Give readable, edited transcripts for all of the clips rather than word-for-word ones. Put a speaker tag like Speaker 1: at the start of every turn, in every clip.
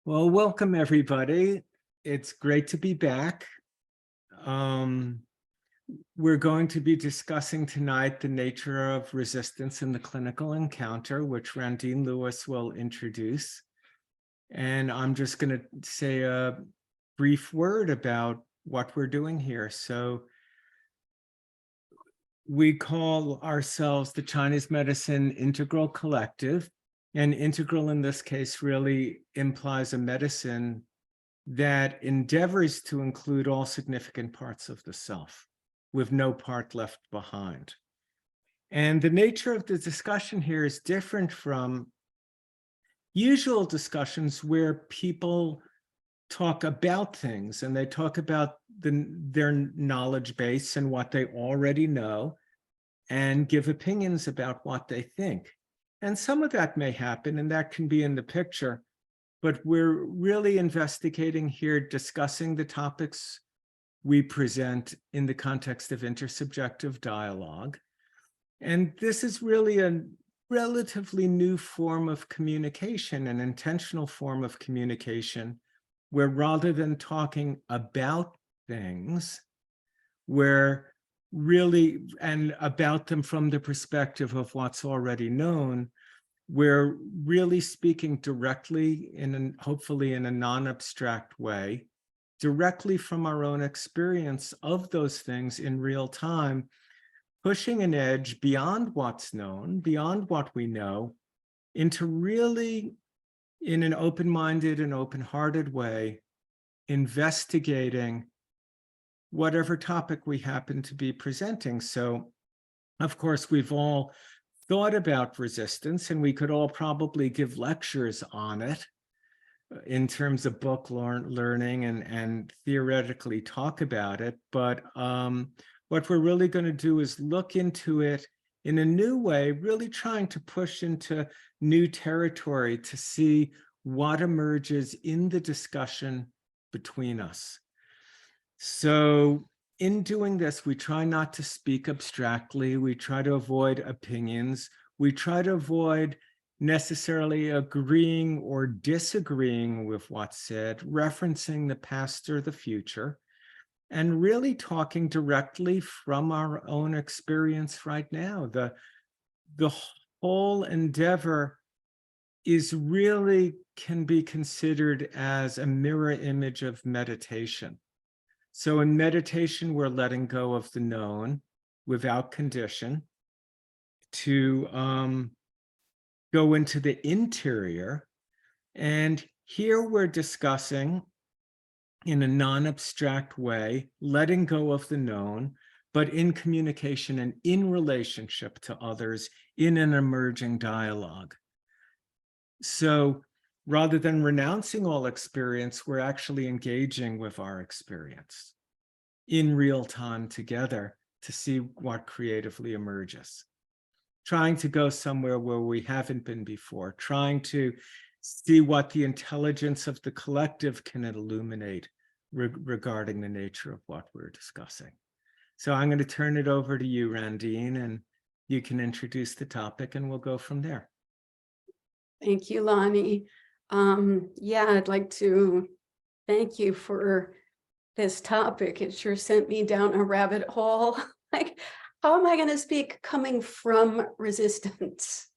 Speaker 1: Well, welcome everybody. It's great to be back. We're going to be discussing tonight the nature of resistance in the clinical encounter, which Randine Lewis will introduce. And I'm just going to say a brief word about what we're doing here. So we call ourselves the Chinese Medicine Integral Collective. And integral in this case really implies a medicine that endeavors to include all significant parts of the self, with no part left behind. And the nature of the discussion here is different from usual discussions where people talk about things and they talk about their knowledge base and what they already know and give opinions about what they think. And some of that may happen, and that can be in the picture. But we're really investigating here, discussing the topics we present in the context of intersubjective dialogue. And this is really a relatively new form of communication, an intentional form of communication, where rather than talking about things, we're really, and about them from the perspective of what's already known, we're really speaking directly, hopefully in a non-abstract way, directly from our own experience of those things in real time, pushing an edge beyond what's known, beyond what we know, into really, in an open-minded and open-hearted way, investigating whatever topic we happen to be presenting. So, of course, we've all thought about resistance, and we could all probably give lectures on it in terms of book learning and theoretically talk about it. But what we're really going to do is look into it in a new way, really trying to push into new territory to see what emerges in the discussion between us. So in doing this, we try not to speak abstractly. We try to avoid opinions. We try to avoid necessarily agreeing or disagreeing with what's said, referencing the past or the future, and really talking directly from our own experience right now. The whole endeavor is really can be considered as a mirror image of meditation. So in meditation, we're letting go of the known without condition to go into the interior. And here we're discussing in a non-abstract way, letting go of the known, but in communication and in relationship to others in an emerging dialogue. So rather than renouncing all experience, we're actually engaging with our experience in real time together to see what creatively emerges. Trying to go somewhere where we haven't been before, trying to see what the intelligence of the collective can illuminate regarding the nature of what we're discussing. So I'm going to turn it over to you, Randine, and you can introduce the topic and we'll go from there.
Speaker 2: Thank you, Lonnie. Yeah, I'd like to thank you for this topic. It sure sent me down a rabbit hole. Like, how am I going to speak coming from resistance?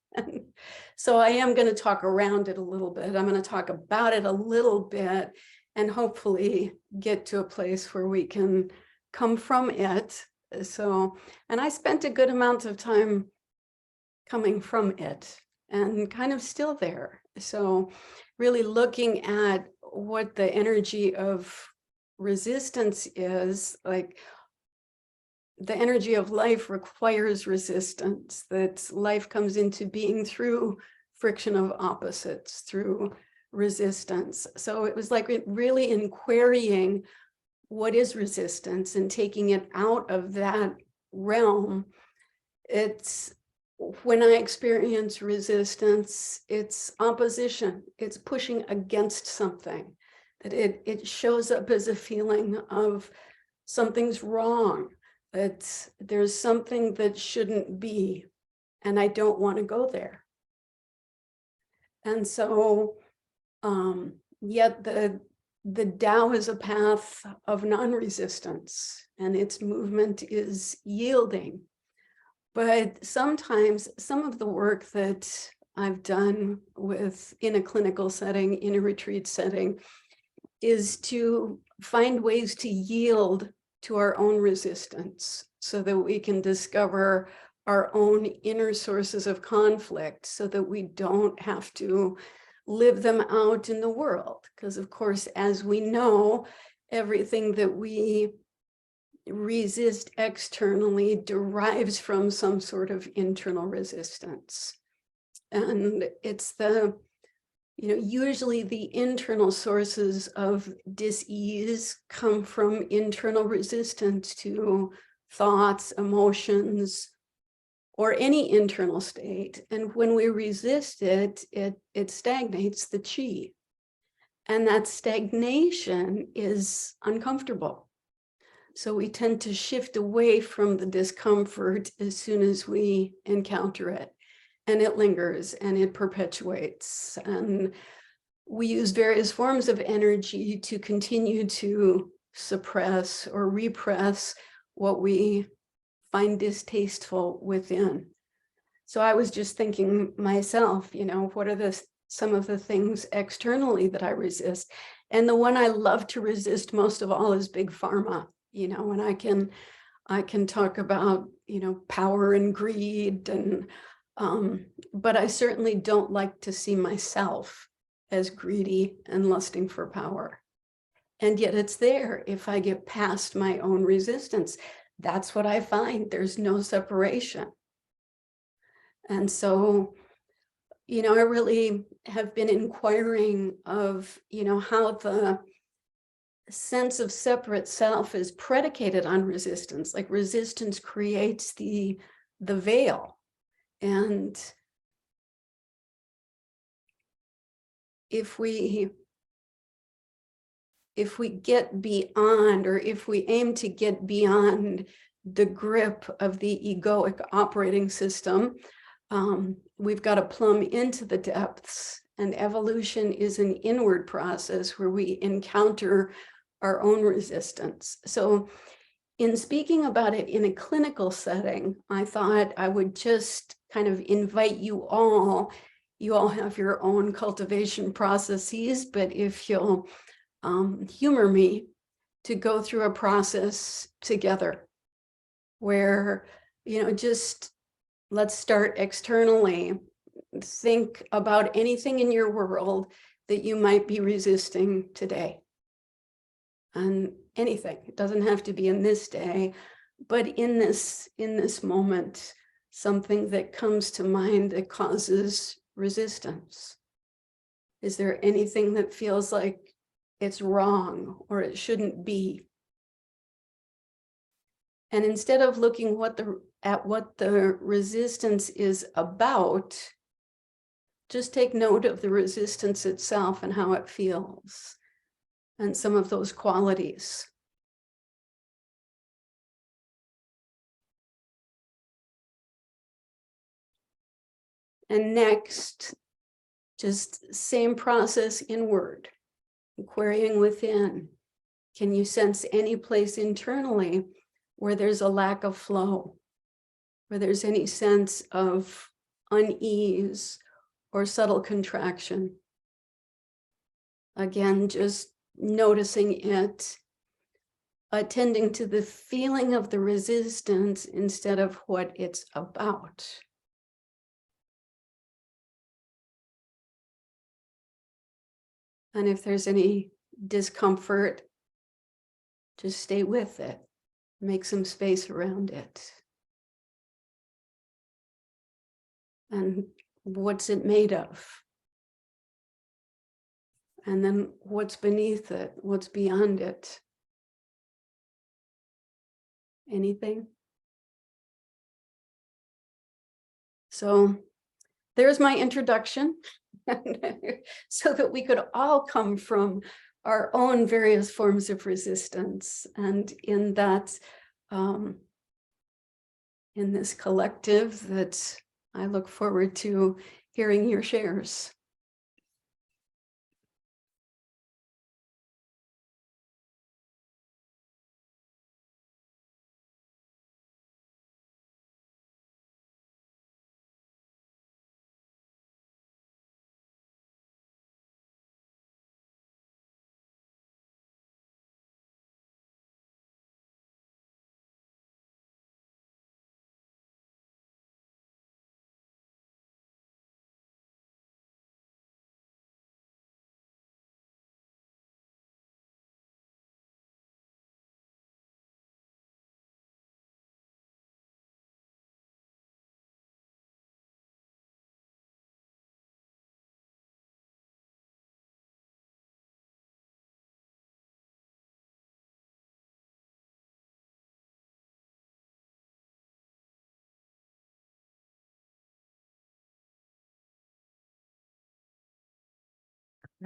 Speaker 2: So I am going to talk around it a little bit. I'm going to talk about it a little bit and hopefully get to a place where we can come from it. So, and I spent a good amount of time coming from it and kind of still there. So really looking at what the energy of resistance is, like the energy of life requires resistance, that life comes into being through friction of opposites, through resistance. So it was like really in querying what is resistance and taking it out of that realm. It's when I experience resistance, it's opposition, it's pushing against something, that it shows up as a feeling of something's wrong, that there's something that shouldn't be, and I don't want to go there. And so yet the Tao is a path of non-resistance, and its movement is yielding. But sometimes some of the work that I've done in a clinical setting, in a retreat setting, is to find ways to yield to our own resistance so that we can discover our own inner sources of conflict so that we don't have to live them out in the world. Because of course, as we know, everything that we resist externally derives from some sort of internal resistance. And it's usually the internal sources of dis-ease come from internal resistance to thoughts, emotions, or any internal state. And when we resist it, it stagnates the chi. And that stagnation is uncomfortable. So we tend to shift away from the discomfort as soon as we encounter it. And it lingers and it perpetuates. And we use various forms of energy to continue to suppress or repress what we find distasteful within. So I was just thinking myself, what are some of the things externally that I resist? And the one I love to resist most of all is big pharma, and I can talk about, power and greed, and but I certainly don't like to see myself as greedy and lusting for power. And yet it's there if I get past my own resistance. That's what I find. There's no separation. And so, I really have been inquiring of, how the sense of separate self is predicated on resistance. Like resistance creates the veil. And if we get beyond, or if we aim to get beyond the grip of the egoic operating system, we've got to plumb into the depths. And evolution is an inward process where we encounter our own resistance. So in speaking about it in a clinical setting, I thought I would just kind of invite you all have your own cultivation processes, but if you'll humor me, to go through a process together where, just let's start externally. Think about anything in your world that you might be resisting today. And anything, it doesn't have to be in this day, but in this moment, something that comes to mind that causes resistance. Is there anything that feels like it's wrong or it shouldn't be? And instead of looking at what the resistance is about, just take note of the resistance itself and how it feels and some of those qualities. And next, just same process inward, querying within. Can you sense any place internally where there's a lack of flow, where there's any sense of unease or subtle contraction? Again, just noticing it, attending to the feeling of the resistance instead of what it's about. And if there's any discomfort, just stay with it. Make some space around it. And what's it made of? And then what's beneath it? What's beyond it? Anything? So there's my introduction. So that we could all come from our own various forms of resistance. And in that, in this collective, that I look forward to hearing your shares.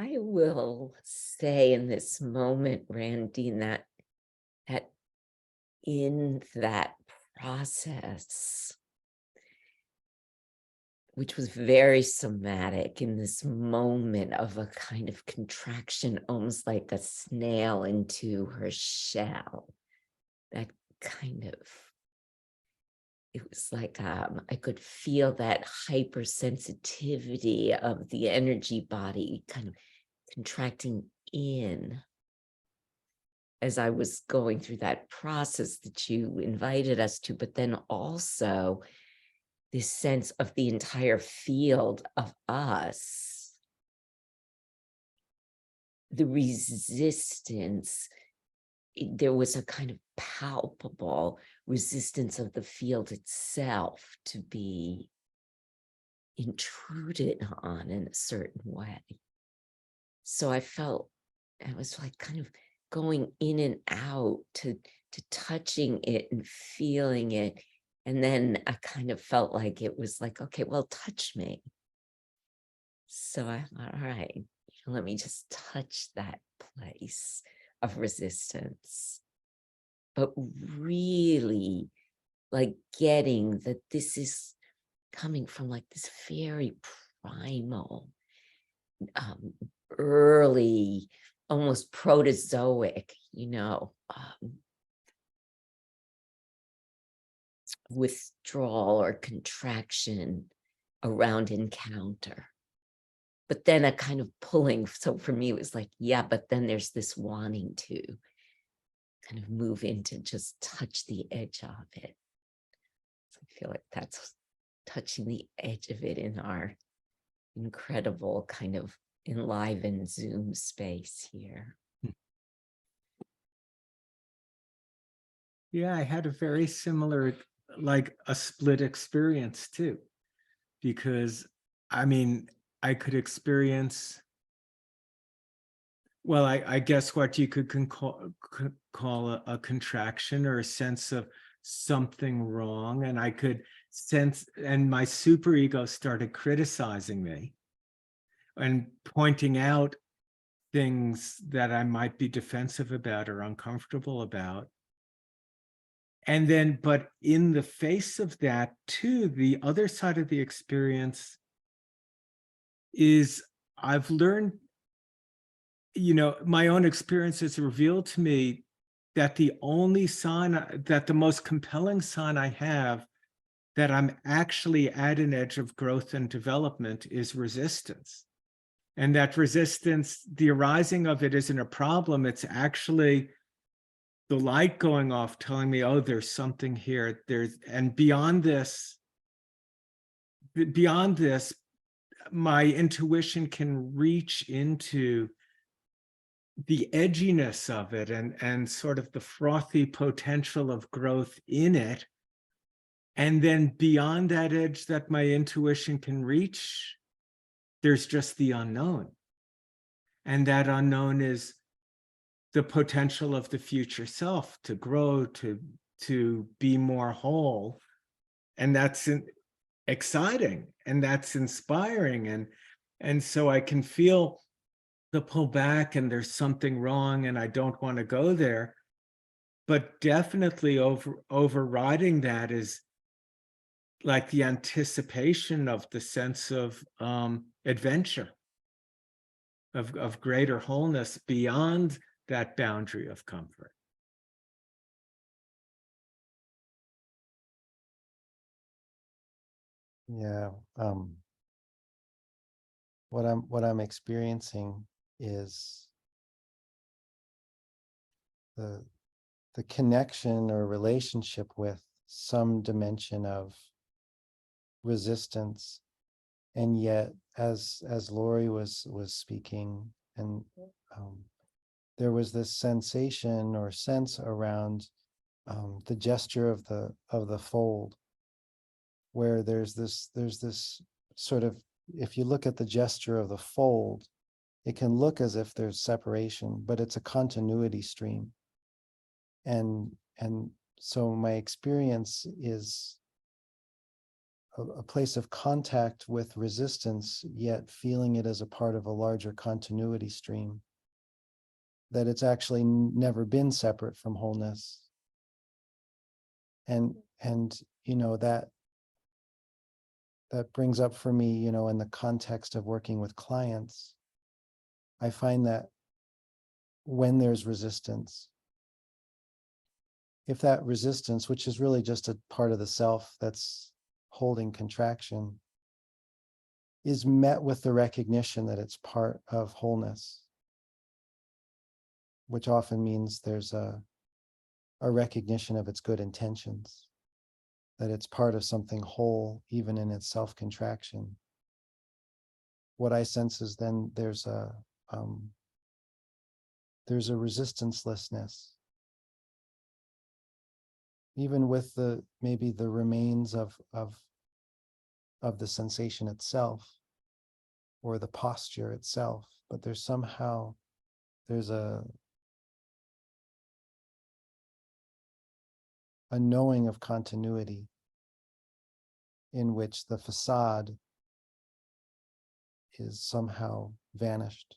Speaker 3: I will say in this moment, Randine, that in that process, which was very somatic, in this moment of a kind of contraction, almost like a snail into her shell, that kind of, it was like I could feel that hypersensitivity of the energy body kind of contracting in as I was going through that process that you invited us to, but then also this sense of the entire field of us, the resistance, there was a kind of palpable resistance of the field itself to be intruded on in a certain way. So I felt I was like kind of going in and out to touching it and feeling it. And then I kind of felt like it was like, okay, well, touch me. So I thought, all right, let me just touch that place of resistance. But really like getting that this is coming from like this very primal, early, almost protozoic, withdrawal or contraction around encounter. But then a kind of pulling. So for me, it was like, yeah, but then there's this wanting to kind of move into just touch the edge of it. So I feel like that's touching the edge of it in our incredible kind of enlivened Zoom space here.
Speaker 1: Yeah, I had a very similar, like a split experience too, because I mean, I could experience, well, I guess what you could call a contraction or a sense of something wrong. And I could sense, and my superego started criticizing me and pointing out things that I might be defensive about or uncomfortable about. And then, but in the face of that too, the other side of the experience is I've learned, my own experience has revealed to me that the only sign, that the most compelling sign I have that I'm actually at an edge of growth and development is resistance. And that resistance, the arising of it isn't a problem. It's actually the light going off telling me, oh, there's something here. And beyond this, my intuition can reach into the edginess of it and sort of the frothy potential of growth in it. And then beyond that edge that my intuition can reach, there's just the unknown. And that unknown is the potential of the future self to grow, to be more whole. And that's exciting and that's inspiring. And so I can feel the pull back and there's something wrong and I don't want to go there. But definitely overriding that is like the anticipation of the sense of adventure, of greater wholeness beyond that boundary of comfort.
Speaker 4: Yeah. What I'm experiencing is the connection or relationship with some dimension of resistance, and yet as Lorie was speaking, and there was this sensation or sense around the gesture of the fold, where there's this sort of, if you look at the gesture of the fold, it can look as if there's separation, but it's a continuity stream. And so my experience is a place of contact with resistance, yet feeling it as a part of a larger continuity stream, that it's actually never been separate from wholeness. And you know, that brings up for me, you know, in the context of working with clients, I find that when there's resistance, if that resistance, which is really just a part of the self that's holding contraction, is met with the recognition that it's part of wholeness, which often means there's a recognition of its good intentions, that it's part of something whole, even in its self-contraction. What I sense is then there's a resistancelessness, even with maybe the remains of the sensation itself or the posture itself, but there's a knowing of continuity in which the facade is somehow vanished.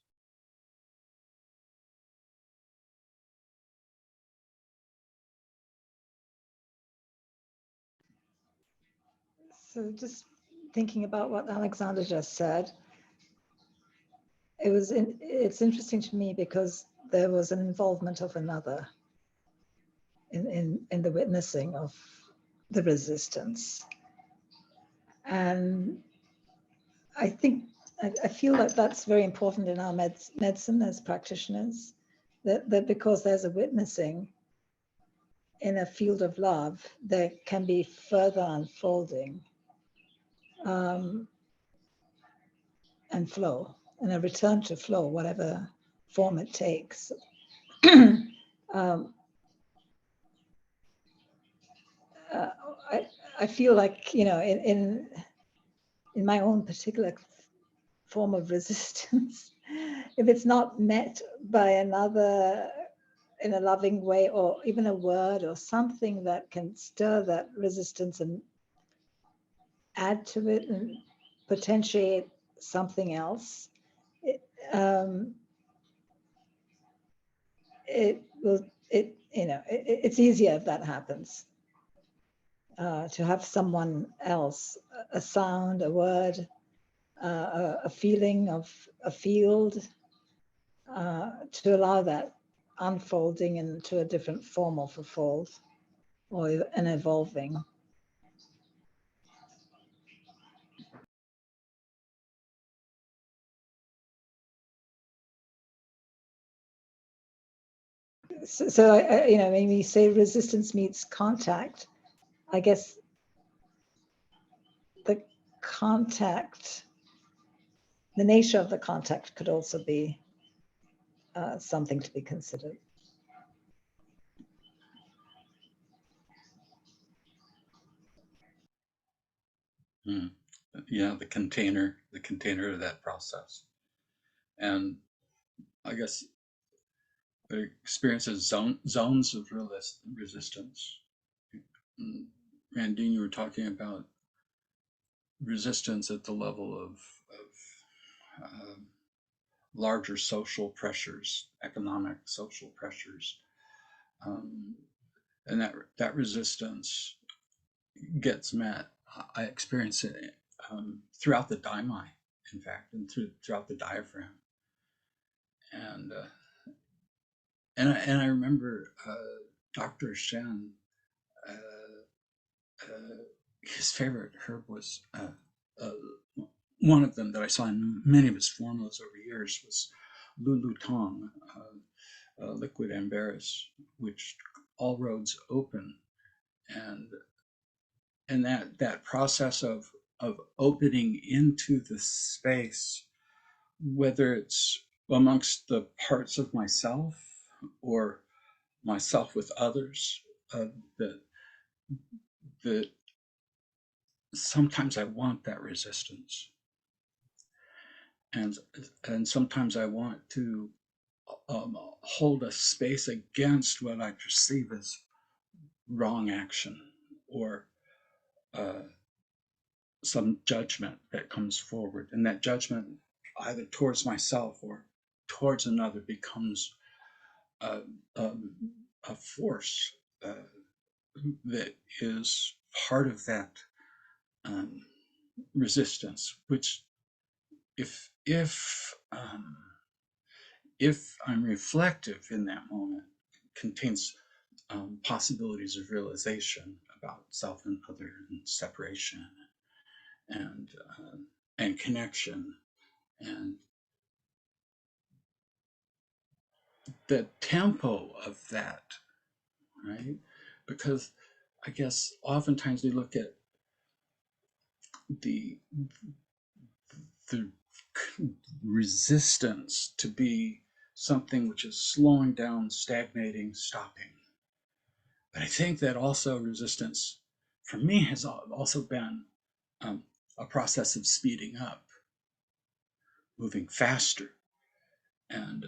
Speaker 5: So just thinking about what Alexander just said, it's interesting to me because there was an involvement of another in the witnessing of the resistance. And I feel that that's very important in our medicine as practitioners, that because there's a witnessing in a field of love, there can be further unfolding and flow, and a return to flow, whatever form it takes. I feel like, you know, in my own particular form of resistance, if it's not met by another in a loving way, or even a word or something that can stir that resistance and add to it and potentiate something else, it's easier if that happens. To have someone else, a sound, a word, a feeling of a field, to allow that unfolding into a different form of a fold or an evolving. So you know, when we say resistance meets contact, I guess the contact, the nature of the contact could also be something to be considered.
Speaker 6: Yeah, the container of that process. And I guess it experiences zones of resistance. Randine, you were talking about resistance at the level of larger social pressures, economic social pressures, and that resistance gets met. I experience it throughout the daimai, in fact, and throughout the diaphragm, and I remember Dr. Shen. His favorite herb was one of them that I saw in many of his formulas over years was lulu tong, liquid ambergris, which all roads open, and that process of opening into the space, whether it's amongst the parts of myself or myself with others, that sometimes I want that resistance, and sometimes I want to hold a space against what I perceive as wrong action or some judgment that comes forward, and that judgment, either towards myself or towards another, becomes a, a force that is part of that um, resistance, which if I'm reflective in that moment, contains possibilities of realization about self and other and separation and and connection, and the tempo of that, right? Because I guess oftentimes we look at the the resistance to be something which is slowing down, stagnating, stopping. But I think that also resistance, for me, has also been a process of speeding up, moving faster. And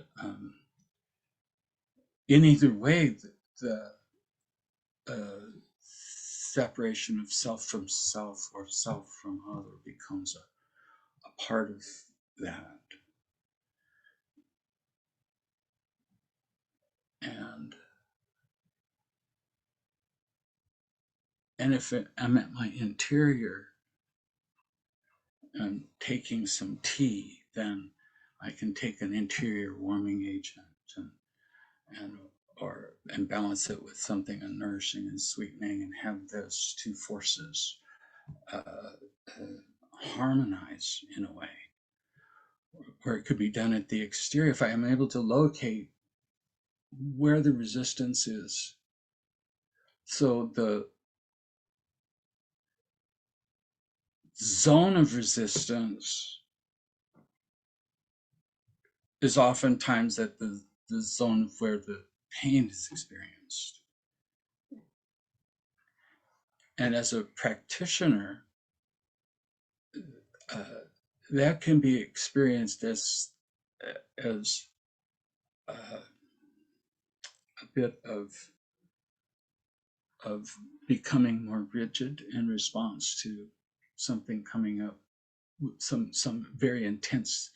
Speaker 6: in either way, the separation of self from self or self from other becomes a part of that. And if I'm at my interior and taking some tea, then I can take an interior warming agent and balance it with something nourishing and sweetening, and have those two forces harmonize in a way. Or it could be done at the exterior. If I am able to locate where the resistance is, so the zone of resistance is oftentimes at the zone where the pain is experienced. And as a practitioner, that can be experienced as a bit of becoming more rigid in response to something coming up, some very intense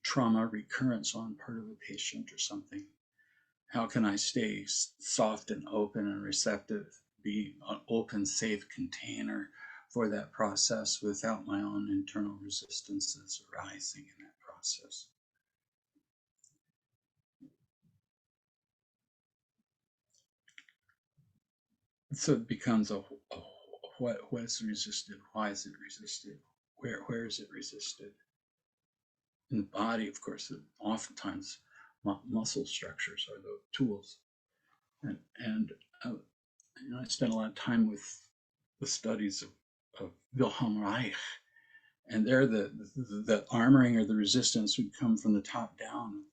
Speaker 6: trauma recurrence on part of a patient or something. How can I stay soft and open and receptive, be an open, safe container for that process without my own internal resistances arising in that process? So it becomes a what is resisted? Why is it resisted? Where is it resisted? In the body, of course, oftentimes muscle structures are the tools. And I spent a lot of time with the studies of Wilhelm Reich, and there the armoring or the resistance would come from the top down,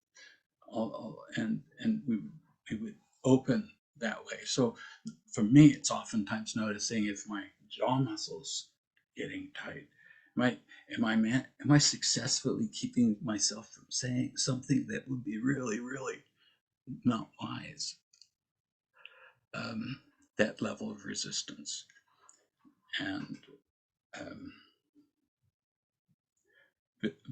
Speaker 6: and we would open that way. So for me, it's oftentimes noticing if my jaw muscles getting tight. Am I successfully keeping myself from saying something that would be really, really not wise? That level of resistance. And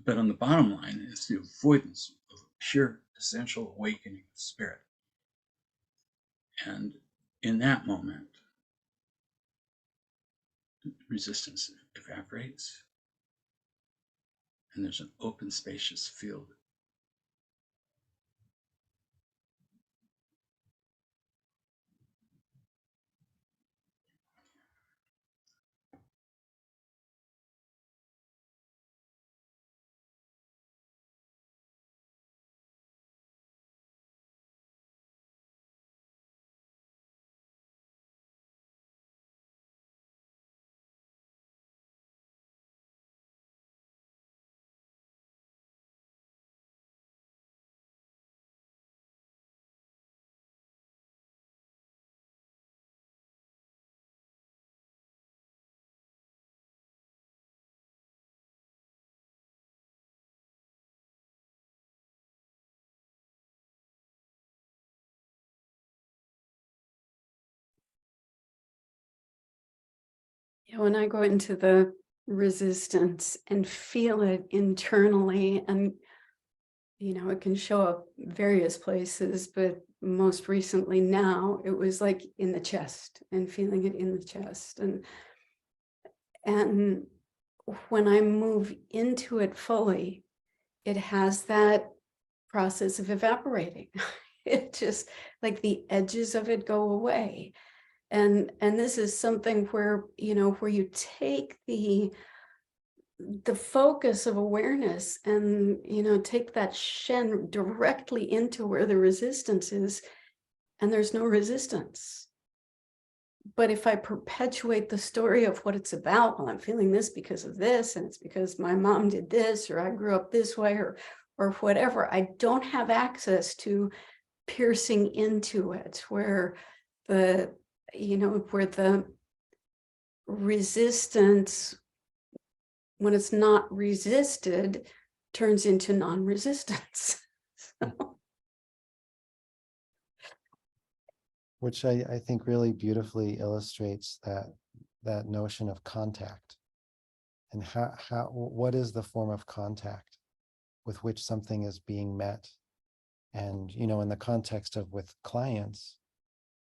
Speaker 6: but on the bottom line, it's the avoidance of a pure essential awakening of spirit. And in that moment, resistance evaporates, and there's an open, spacious field
Speaker 2: When I go into the resistance and feel it internally, and it can show up various places, but most recently now it was like in the chest and feeling it in the chest. And when I move into it fully, it has that process of evaporating. It just, like, the edges of it go away. And this is something where, where you take the focus of awareness and, take that Shen directly into where the resistance is, and there's no resistance. But if I perpetuate the story of what it's about, well, I'm feeling this because of this, and it's because my mom did this, or I grew up this way, or whatever, I don't have access to piercing into it, where the resistance, when it's not resisted, turns into non-resistance. So.
Speaker 4: Which I think really beautifully illustrates that notion of contact, and what is the form of contact with which something is being met. And in the context of with clients,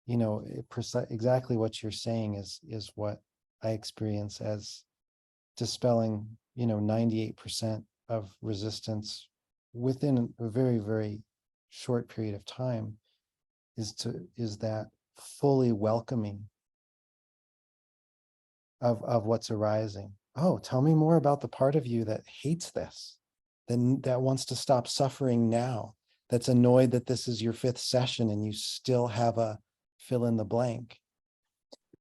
Speaker 4: exactly what you're saying is what I experience as dispelling 98% of resistance within a very, very short period of time, is that fully welcoming of what's arising. Oh, tell me more about the part of you that hates this, that wants to stop suffering now, that's annoyed that this is your 5th session and you still have a fill in the blank.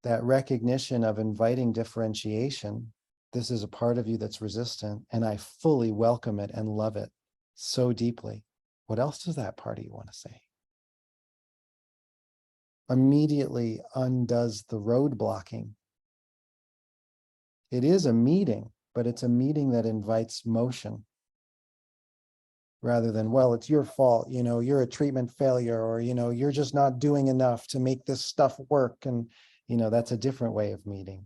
Speaker 4: That recognition of inviting differentiation. This is a part of you that's resistant, and I fully welcome it and love it so deeply. What else does that part of you want to say? Immediately undoes the road blocking. It is a meeting, but it's a meeting that invites motion, rather than, well, it's your fault, you're a treatment failure, or, you're just not doing enough to make this stuff work. And, that's a different way of meeting.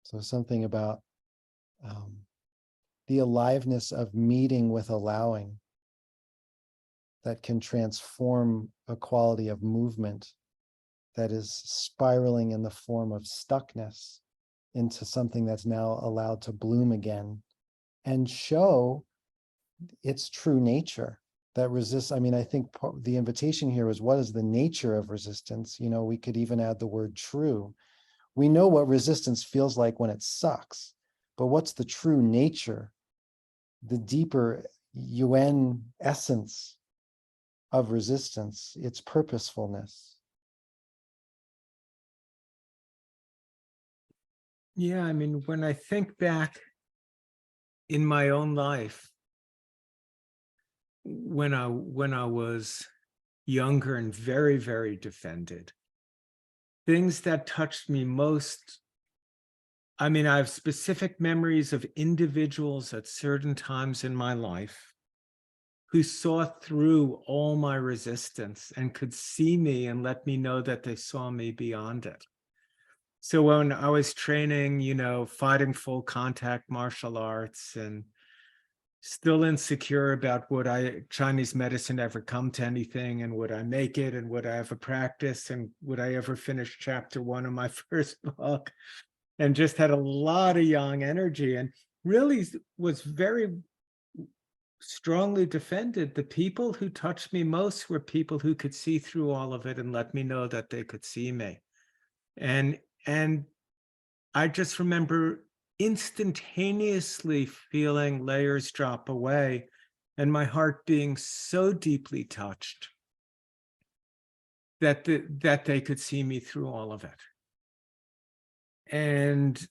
Speaker 4: So something about the aliveness of meeting with allowing that can transform a quality of movement that is spiraling in the form of stuckness into something that's now allowed to bloom again and show its true nature that resists. I mean, I think the invitation here is, what is the nature of resistance? We could even add the word true. We know what resistance feels like when it sucks, but what's the true nature, the deeper UN essence of resistance, its purposefulness?
Speaker 1: Yeah, I mean, when I think back in my own life, when I was younger and very, very defended, things that touched me most, I mean, I have specific memories of individuals at certain times in my life who saw through all my resistance and could see me and let me know that they saw me beyond it. So when I was training, fighting full contact martial arts and still insecure about would Chinese medicine ever come to anything, and would I make it, and would I ever practice, and would I ever finish chapter 1 of my first book, and just had a lot of young energy and really was very strongly defended. The people who touched me most were people who could see through all of it and let me know that they could see me. And I just remember instantaneously feeling layers drop away and my heart being so deeply touched that they could see me through all of it. And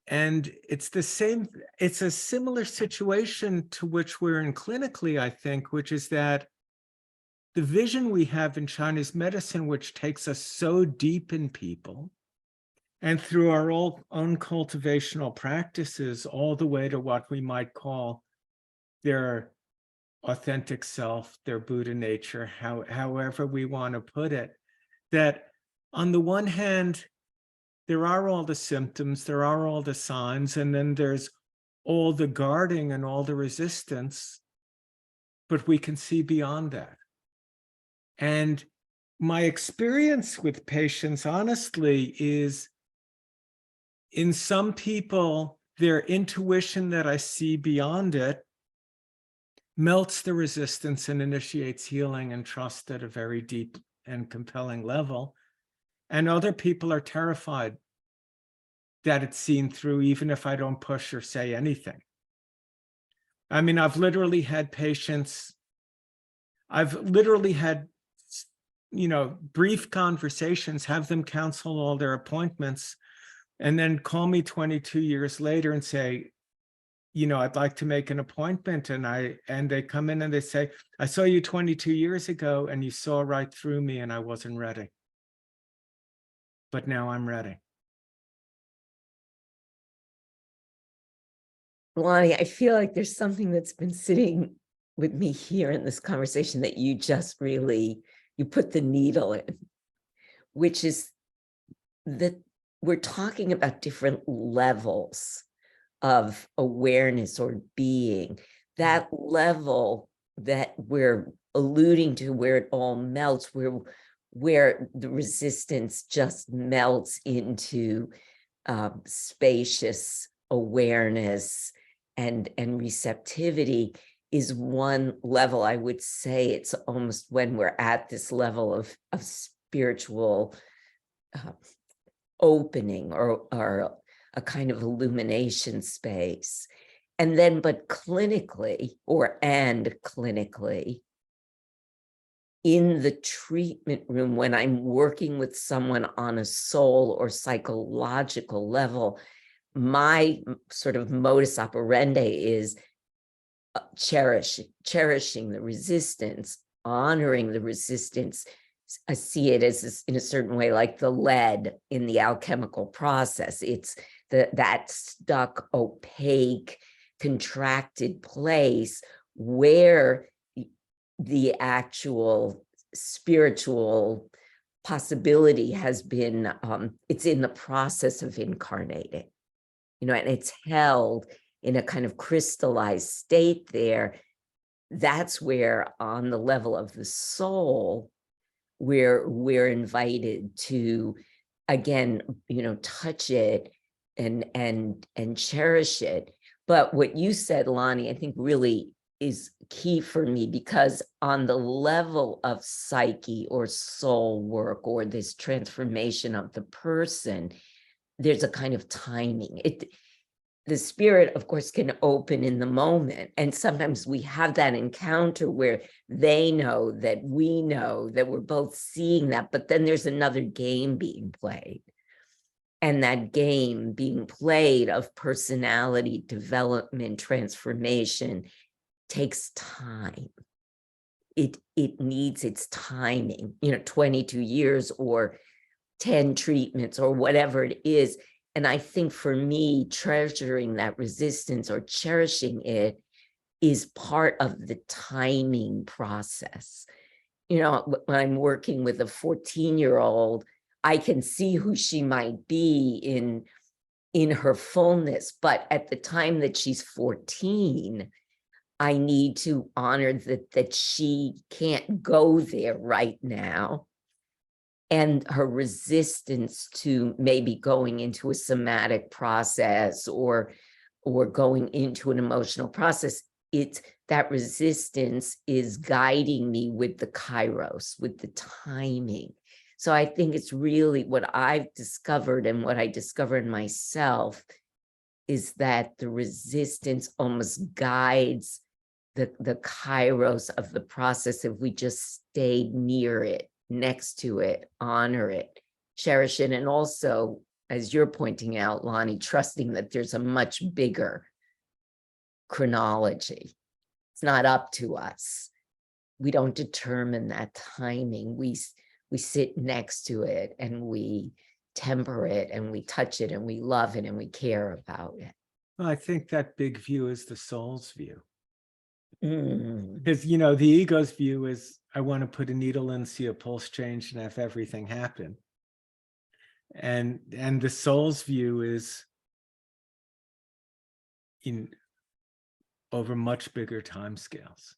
Speaker 1: it's the same, it's a similar situation to which we're in clinically, I think, which is that the vision we have in Chinese medicine, which takes us so deep in people, and through our own cultivational practices, all the way to what we might call their authentic self, their Buddha nature, however we want to put it, that on the one hand, there are all the symptoms, there are all the signs, and then there's all the guarding and all the resistance, but we can see beyond that. And my experience with patients, honestly, is in some people, their intuition that I see beyond it melts the resistance and initiates healing and trust at a very deep and compelling level. And other people are terrified that it's seen through, even if I don't push or say anything. I mean, I've literally had patients, I've literally had, brief conversations, have them cancel all their appointments, and then call me 22 years later and say, I'd like to make an appointment. And they come in and they say, I saw you 22 years ago and you saw right through me and I wasn't ready. But now I'm ready.
Speaker 3: Lonnie, I feel like there's something that's been sitting with me here in this conversation that you just really, you put the needle in, which is that we're talking about different levels of awareness or being. That level that we're alluding to, where it all melts, where the resistance just melts into spacious awareness and receptivity, is one level. I would say it's almost when we're at this level of spiritual opening or a kind of illumination space. And then, but clinically, in the treatment room, when I'm working with someone on a soul or psychological level, my sort of modus operandi is cherishing the resistance, honoring the resistance. I see it as, in a certain way, like the lead in the alchemical process. It's that stuck, opaque, contracted place where the actual spiritual possibility has been, it's in the process of incarnating, and it's held in a kind of crystallized state there. That's where, on the level of the soul, we're invited to, again, touch it and cherish it. But what you said, Lonnie, I think really is key for me, because on the level of psyche or soul work or this transformation of the person, there's a kind of timing. The spirit, of course, can open in the moment. And sometimes we have that encounter where they know that we know that we're both seeing that, but then there's another game being played. And that game being played of personality development, transformation, takes time. It needs its timing, 22 years or 10 treatments or whatever it is. And I think for me, treasuring that resistance or cherishing it is part of the timing process. When I'm working with a 14-year-old, I can see who she might be in her fullness. But at the time that she's 14, I need to honor that she can't go there right now. And her resistance to maybe going into a somatic process or going into an emotional process, that resistance is guiding me with the kairos, with the timing. So I think it's really what I've discovered, and what I discovered in myself is that the resistance almost guides the kairos of the process if we just stay near it, next to it, honor it, cherish it. And also, as you're pointing out, Lonnie, trusting that there's a much bigger chronology. It's not up to us. We don't determine that timing. We sit next to it and we temper it and we touch it and we love it and we care about it.
Speaker 1: Well, I think that big view is the soul's view.
Speaker 3: Mm.
Speaker 1: Because, the ego's view is, I want to put a needle in, see a pulse change, and have everything happen. And the soul's view is in over much bigger timescales.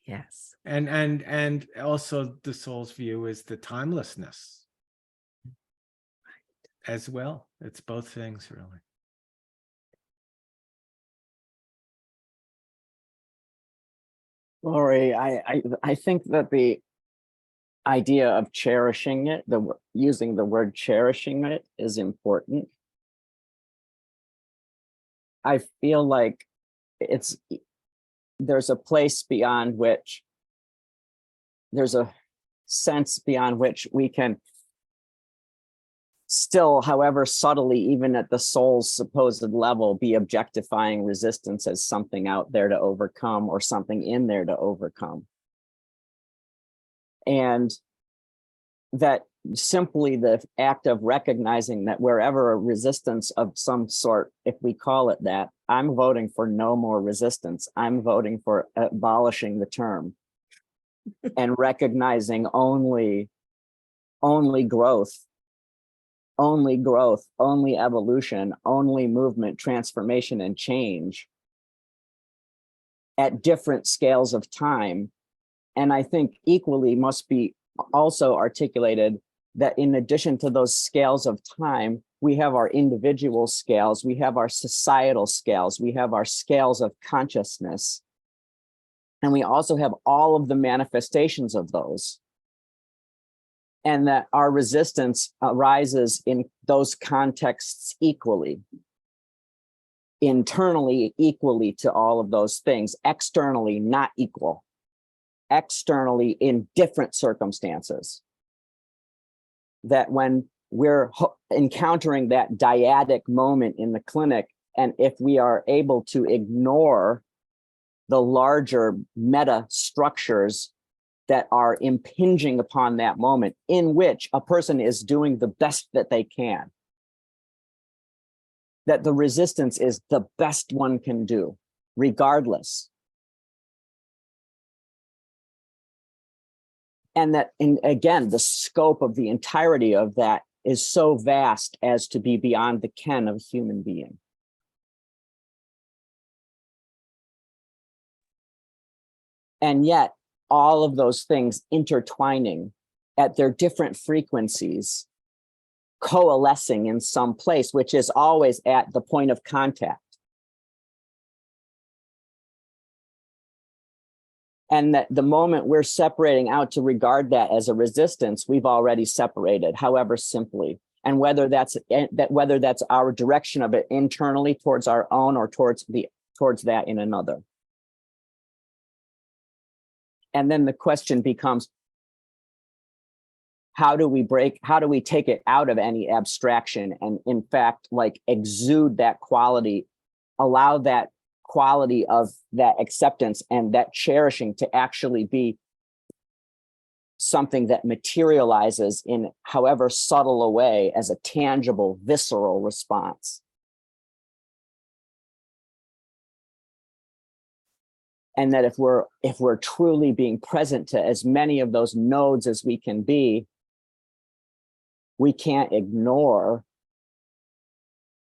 Speaker 3: Yes.
Speaker 1: And also the soul's view is the timelessness as well. It's both things, really.
Speaker 7: Lorie, I think that the idea of cherishing it, using the word cherishing it is important. I feel like there's a place beyond which, there's a sense beyond which we can still, however subtly, even at the soul's supposed level, be objectifying resistance as something out there to overcome or something in there to overcome. And that simply the act of recognizing that wherever a resistance of some sort, if we call it that, I'm voting for no more resistance. I'm voting for abolishing the term and recognizing only growth, only evolution, only movement, transformation, and change at different scales of time. And I think equally must be also articulated that in addition to those scales of time, we have our individual scales, we have our societal scales, we have our scales of consciousness, and we also have all of the manifestations of those. And that our resistance arises in those contexts equally, internally equally to all of those things, externally not equal, externally in different circumstances. That when we're encountering that dyadic moment in the clinic, and if we are able to ignore the larger meta structures that are impinging upon that moment in which a person is doing the best that they can, that the resistance is the best one can do, regardless. And that, again, the scope of the entirety of that is so vast as to be beyond the ken of a human being. And yet, all of those things intertwining at their different frequencies, coalescing in some place, which is always at the point of contact. And that the moment we're separating out to regard that as a resistance, we've already separated, however simply. And whether that's our direction of it internally towards our own or towards that in another. And then the question becomes, how do we take it out of any abstraction and in fact, like exude that quality, allow that quality of that acceptance and that cherishing to actually be something that materializes in however subtle a way as a tangible, visceral response. And that if we're truly being present to as many of those nodes as we can be, we can't ignore.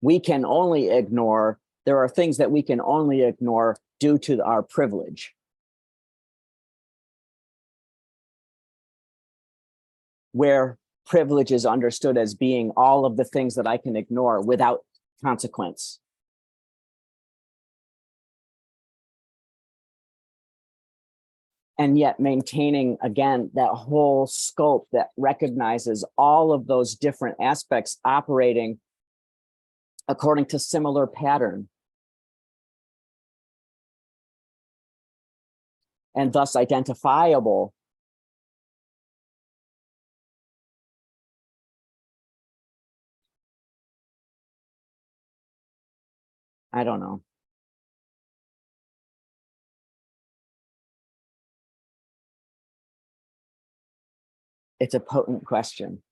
Speaker 7: We can only ignore. There are things that we can only ignore due to our privilege. Where privilege is understood as being all of the things that I can ignore without consequence. And yet maintaining, again, that whole scope that recognizes all of those different aspects operating according to similar pattern. And thus identifiable. I don't know. It's a potent question.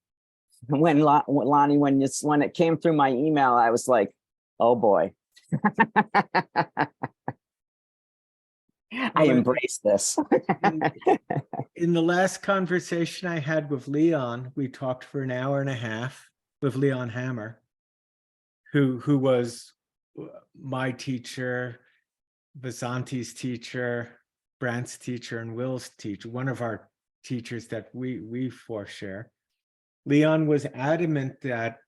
Speaker 7: When Lonnie, when it came through my email, I was like, oh boy. I
Speaker 1: But
Speaker 7: embrace this.
Speaker 1: in the last conversation I had with Leon, we talked for an hour and a half with Leon Hammer, who was my teacher, Vasanthi's teacher, Brandt's teacher, and Will's teacher, one of our teachers that we four share. Leon was adamant that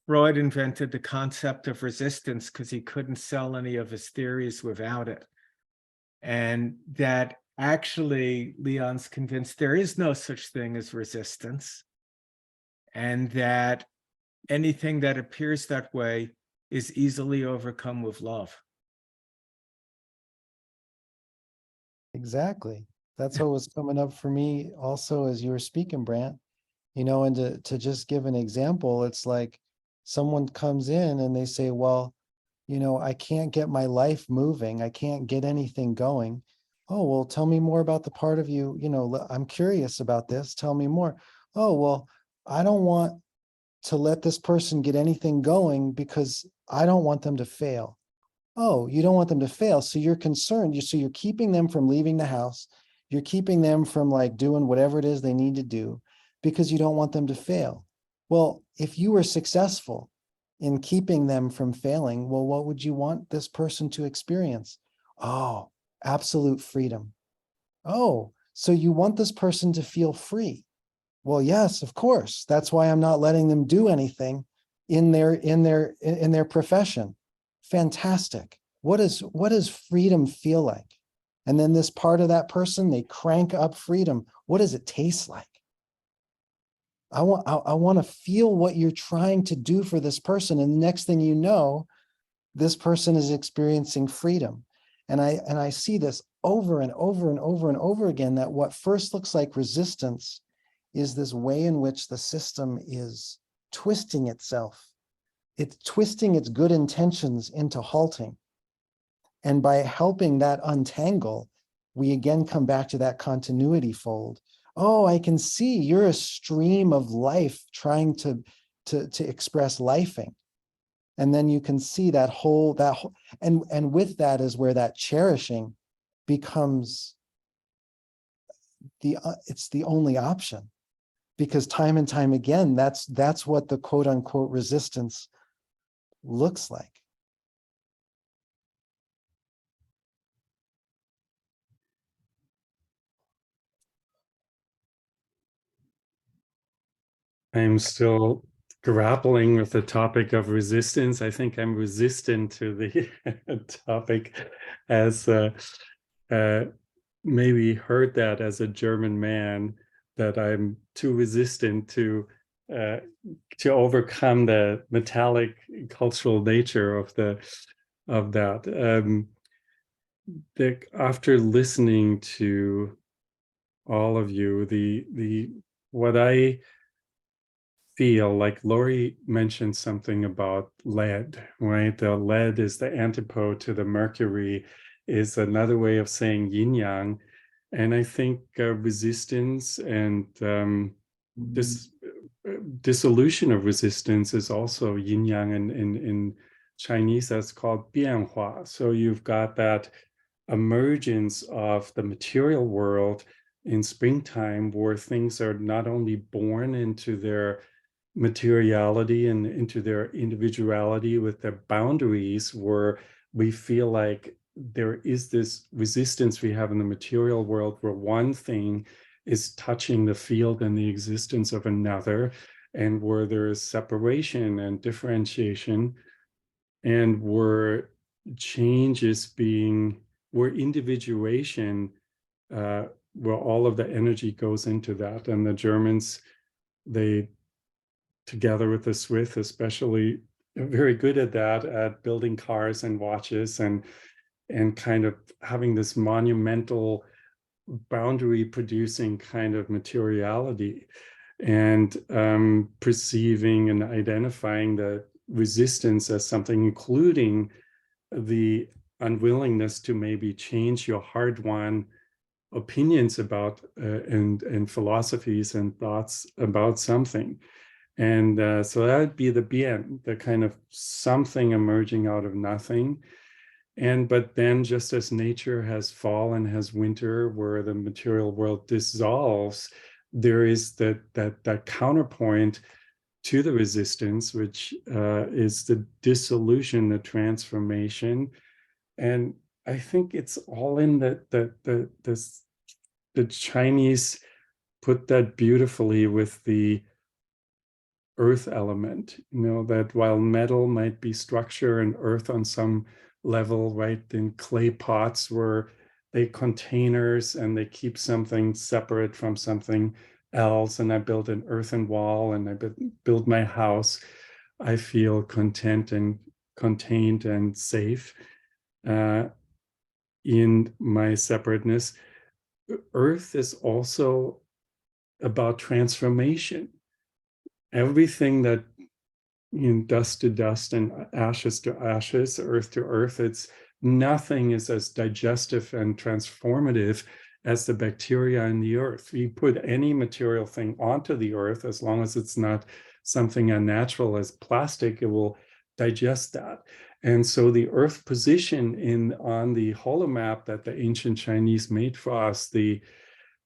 Speaker 1: Freud invented the concept of resistance because he couldn't sell any of his theories without it. And that actually Leon's convinced there is no such thing as resistance, and that anything that appears that way is easily overcome with love.
Speaker 4: Exactly. That's what was coming up for me also as you were speaking, Brandt. You know, and to just give an example, it's like someone comes in and they say, well, you know, I can't get my life moving. I can't get anything going. Oh, well, tell me more about the part of you, you know, I'm curious about this. Tell me more. Oh, well, I don't want to let this person get anything going because I don't want them to fail. Oh, you don't want them to fail. So you're concerned. So you're keeping them from leaving the house. You're keeping them from like doing whatever it is they need to do because you don't want them to fail. Well, if you were successful in keeping them from failing, well, what would you want this person to experience? Oh, absolute freedom. Oh, so you want this person to feel free. Well, yes, of course. That's why I'm not letting them do anything in their profession. Fantastic. What does freedom feel like? And then this part of that person, they crank up freedom. What does it taste like? I want to feel what you're trying to do for this person. And the next thing you know, this person is experiencing freedom. And I see this over and over and over and over again, that what first looks like resistance is this way in which the system is twisting itself. It's twisting its good intentions into halting. And by helping that untangle, we again come back to that continuity fold. Oh, I can see you're a stream of life trying to express lifing. And then you can see that whole, and with that is where that cherishing becomes it's the only option. Because time and time again, that's what the quote unquote resistance looks like.
Speaker 8: I'm still grappling with the topic of resistance. I think I'm resistant to the topic, as maybe heard that as a German man, that I'm too resistant to overcome the metallic cultural nature of that. After listening to all of you, the what I feel like, Lorie mentioned something about lead, right? The lead is the antipode to the mercury, is another way of saying yin yang. And I think resistance and this dissolution of resistance is also yin yang. In Chinese, that's called bianhua. So you've got that emergence of the material world in springtime, where things are not only born into their materiality and into their individuality with their boundaries, where we feel like there is this resistance we have in the material world, where one thing is touching the field and the existence of another, and where there is separation and differentiation, and where change is being, where individuation, where all of the energy goes into that. And the Germans, they, together with the Swiss especially, are very good at that, at building cars and watches, and kind of having this monumental boundary producing kind of materiality, and perceiving and identifying the resistance as something, including the unwillingness to maybe change your hard-won opinions about and philosophies and thoughts about something. And so that would be the bien, the kind of something emerging out of nothing. But then just as nature has fall and has winter, where the material world dissolves, there is that counterpoint to the resistance, which is the dissolution, the transformation. And I think it's all in the Chinese put that beautifully with the earth element, that while metal might be structure and earth on some level, right, in clay pots were they containers and they keep something separate from something else. And I built an earthen wall and I built my house. I feel content and contained and safe in my separateness. Earth is also about transformation. Everything that dust to dust and ashes to ashes, earth to earth, nothing is as digestive and transformative as the bacteria in the earth. You put any material thing onto the earth, as long as it's not something unnatural as plastic, it will digest that. And so the earth position on the holomap that the ancient Chinese made for us, the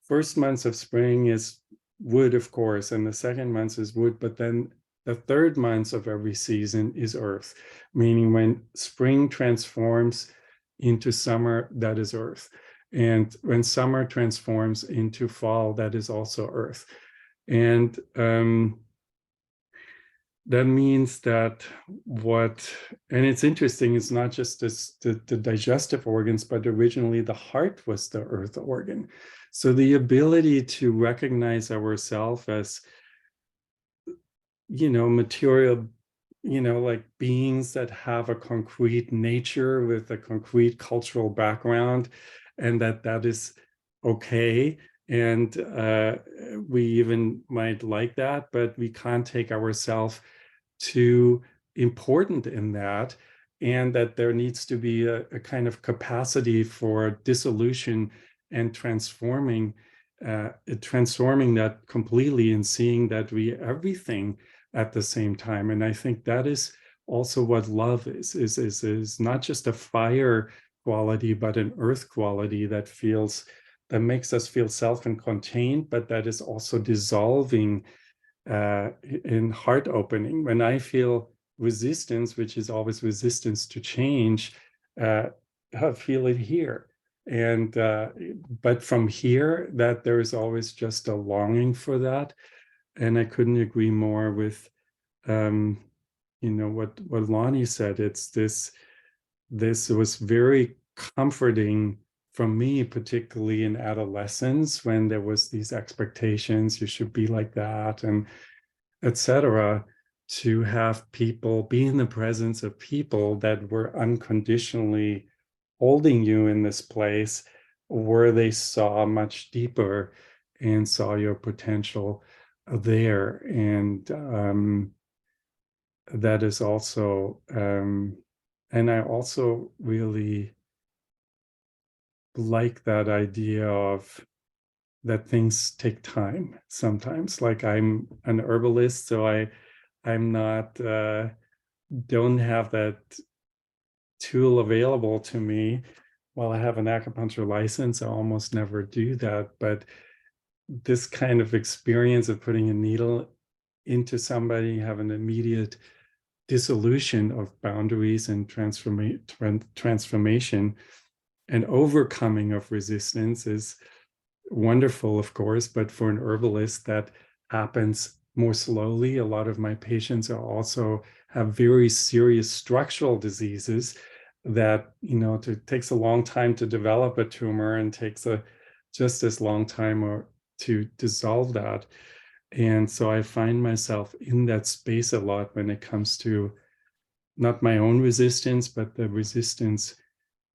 Speaker 8: first months of spring is wood, of course, and the second months is wood, but then the third months of every season is earth, meaning when spring transforms into summer, that is earth. And when summer transforms into fall, that is also earth. And that means that and it's interesting, it's not just the digestive organs, but originally the heart was the earth organ. So the ability to recognize ourselves as, material, like beings that have a concrete nature with a concrete cultural background, and that is okay. And we even might like that, but we can't take ourselves too important in that, and that there needs to be a kind of capacity for dissolution and transforming that completely, and seeing that we everything at the same time. And I think that is also what love is not just a fire quality, but an earth quality that makes us feel self and contained, but that is also dissolving in heart opening. When I feel resistance, which is always resistance to change, I feel it here. And but from here, that there is always just a longing for that. And I couldn't agree more with what Lonny said. It's this was very comforting for me, particularly in adolescence, when there was these expectations, you should be like that, and etc., to have people be in the presence of people that were unconditionally holding you in this place where they saw much deeper and saw your potential there. And that is also, and I also really like that idea of that things take time sometimes. Like, I'm an herbalist, so I'm not, don't have that tool available to me. While I have an acupuncture license, I almost never do that. But this kind of experience of putting a needle into somebody, have an immediate dissolution of boundaries and transformation and overcoming of resistance is wonderful, of course, but for an herbalist, that happens more slowly. A lot of my patients have very serious structural diseases that, it takes a long time to develop a tumor and takes just as long time to dissolve that. And so I find myself in that space a lot when it comes to not my own resistance, but the resistance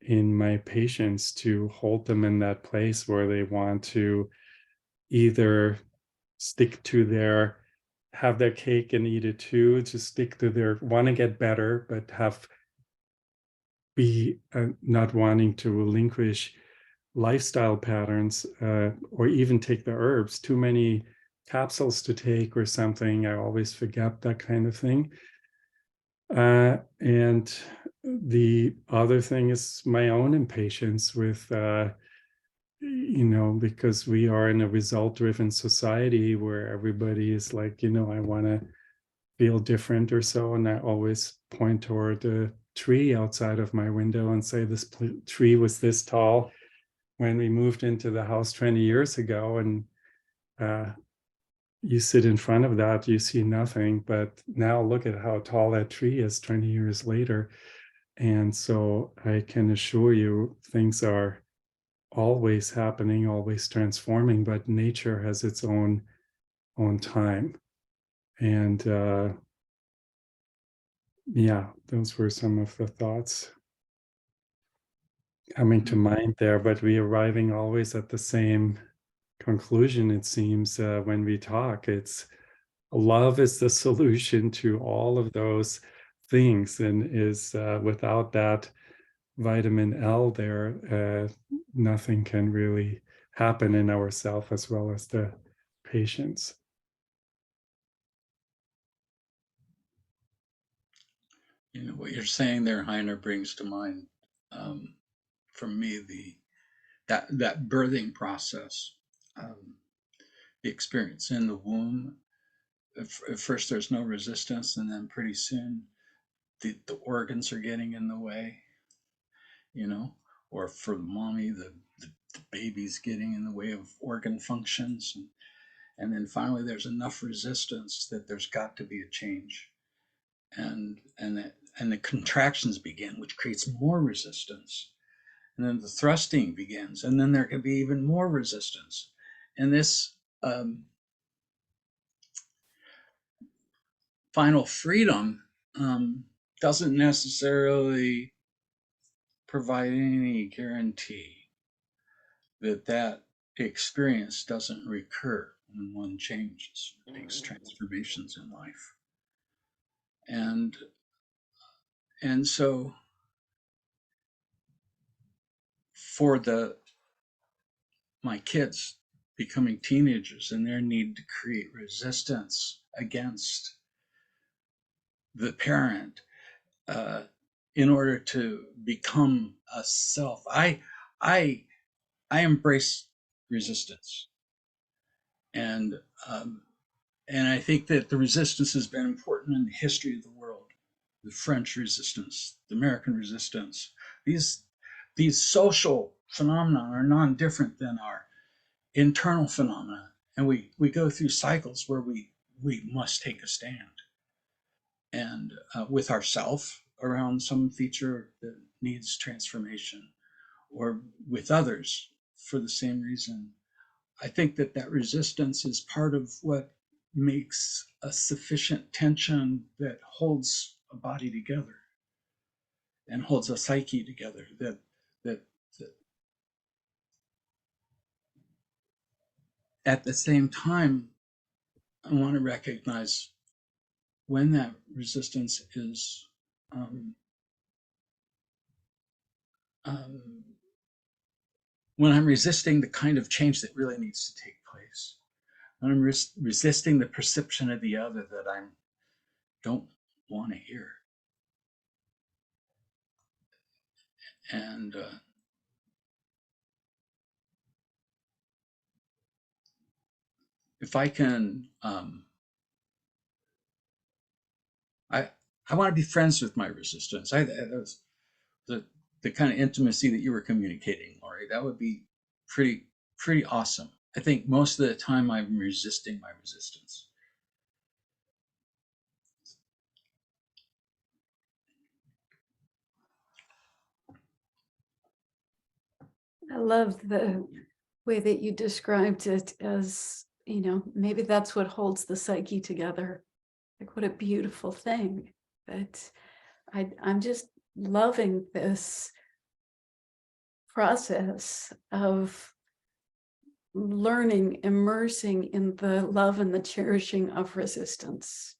Speaker 8: in my patients, to hold them in that place where they want to either stick to have their cake and eat it too, to stick to want to get better, but be not wanting to relinquish lifestyle patterns, or even take the herbs, too many capsules to take or something. I always forget that kind of thing. And the other thing is my own impatience with, because we are in a result-driven society where everybody is like, I want to feel different or so. And I always point toward the tree outside of my window and say, this tree was this tall when we moved into the house 20 years ago. And you sit in front of that, you see nothing, but now look at how tall that tree is 20 years later. And so I can assure you, things are always happening, always transforming, but nature has its own time. And yeah, those were some of the thoughts coming to mind there, but we're arriving always at the same conclusion, it seems, when we talk. It's love is the solution to all of those things, and is without that vitamin L there, nothing can really happen in ourselves as well as the patients.
Speaker 6: What you're saying there, Heiner, brings to mind for me that birthing process, the experience in the womb. At first, there's no resistance, and then pretty soon, the organs are getting in the way, or for the mommy, the baby's getting in the way of organ functions, and then finally, there's enough resistance that there's got to be a change, and the contractions begin, which creates more resistance. And then the thrusting begins, and then there can be even more resistance. And this final freedom doesn't necessarily provide any guarantee that experience doesn't recur when one changes, makes transformations in life. And so for my kids becoming teenagers and their need to create resistance against the parent in order to become a self, I embrace resistance, and I think that the resistance has been important in the history of the world. The French resistance, the American resistance, these social phenomena are non-different than our internal phenomena, and we go through cycles where we must take a stand, and with ourself around some feature that needs transformation, or with others for the same reason. I think that resistance is part of what makes a sufficient tension that holds a body together and holds a psyche together, that at the same time, I want to recognize when that resistance is when I'm resisting the kind of change that really needs to take place, when I'm resisting the perception of the other that I don't want to hear. And if I can, I want to be friends with my resistance. That was the kind of intimacy that you were communicating, Lorie. That would be pretty awesome. I think most of the time I'm resisting my resistance.
Speaker 2: I love the way that you described it as, maybe that's what holds the psyche together. Like, what a beautiful thing. But I'm just loving this process of learning, immersing in the love and the cherishing of resistance,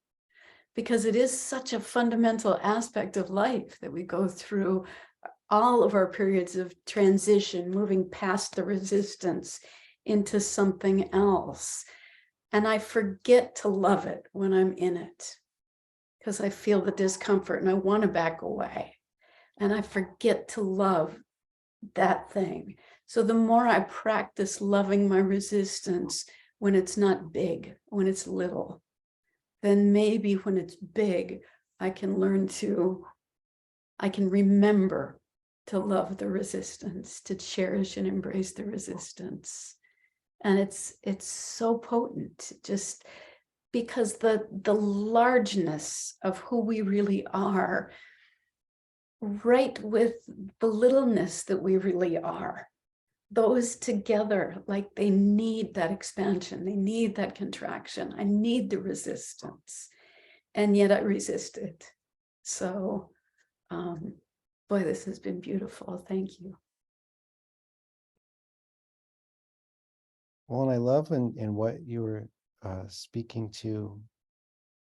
Speaker 2: because it is such a fundamental aspect of life that we go through all of our periods of transition, moving past the resistance into something else. And I forget to love it when I'm in it. because I feel the discomfort and I want to back away. And I forget to love that thing. So the more I practice loving my resistance when it's not big, when it's little, then maybe when it's big, I can remember to love the resistance, to cherish and embrace the resistance. And it's so potent, just because the largeness of who we really are, right with the littleness that we really are, those together, like they need that expansion, they need that contraction. I need the resistance, and yet I resist it. So, boy, this has been beautiful. Thank you.
Speaker 4: Well, and I love in what you were speaking to,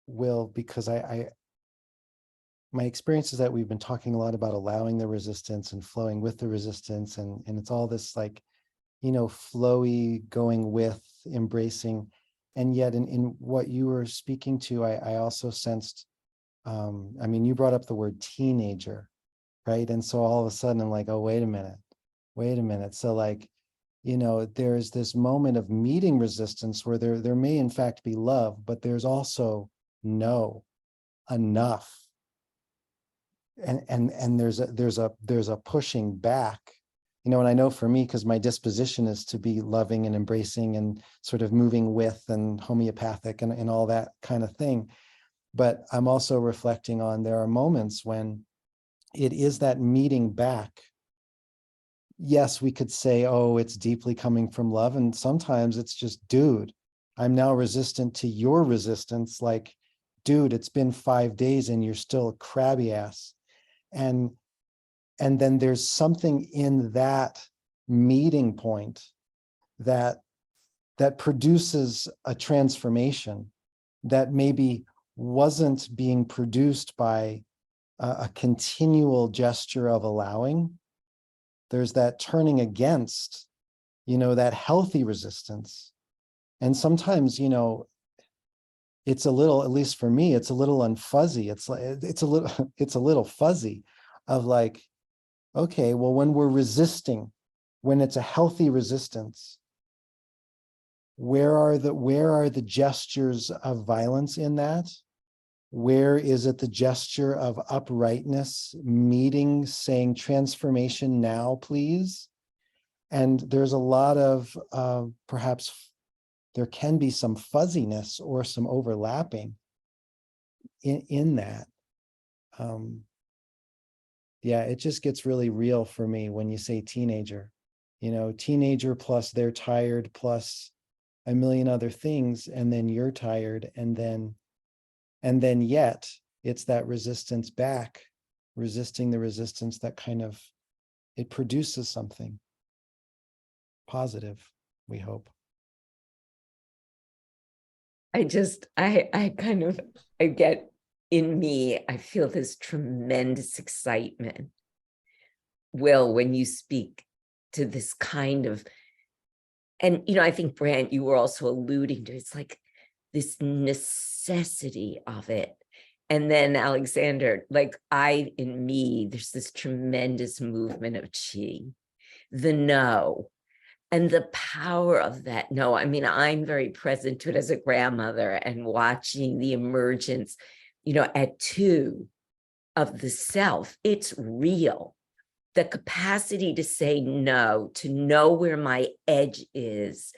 Speaker 4: Will, because my experience is that we've been talking a lot about allowing the resistance and flowing with the resistance, and it's all this like, you know, flowy, going with, embracing. And yet in what you were speaking to, I also sensed, I mean, you brought up the word teenager, right? And so all of a sudden I'm like, oh, wait a minute. So like, you know, there's this moment of meeting resistance where there may in fact be love, but there's also no, enough. And there's a pushing back, you know, and I know for me, because my disposition is to be loving and embracing and sort of moving with and homeopathic and all that kind of thing. But I'm also reflecting on, there are moments when it is that meeting back. Yes, we could say, oh, it's deeply coming from love. And sometimes it's just, dude, I'm now resistant to your resistance. Like, dude, it's been 5 days and you're still a crabby ass. And then there's something in that meeting point that produces a transformation that maybe wasn't being produced by a continual gesture of allowing. There's that turning against, you know, that healthy resistance. And sometimes, you know, it's a little, at least for me, it's a little unfuzzy. It's a little fuzzy of like, okay, well, when we're resisting, when it's a healthy resistance, where are the gestures of violence in that? Where is it the gesture of uprightness, meeting, saying transformation now, please? And there's a lot of, perhaps there can be some fuzziness or some overlapping in that. Yeah, it just gets really real for me when you say teenager, you know, teenager plus they're tired plus a million other things, and then you're tired, and then yet it's that resistance back, resisting the resistance that kind of, it produces something positive, we hope.
Speaker 3: I get in me, I feel this tremendous excitement, Will, when you speak to this kind of, and, you know, I think, Brandt, you were also alluding to, it's like this necessity of it. And then Alexander, like in me, there's this tremendous movement of chi, the no, and the power of that no. I mean, I'm very present to it as a grandmother and watching the emergence, you know, at 2 of the self. It's real. The capacity to say no, to know where my edge is,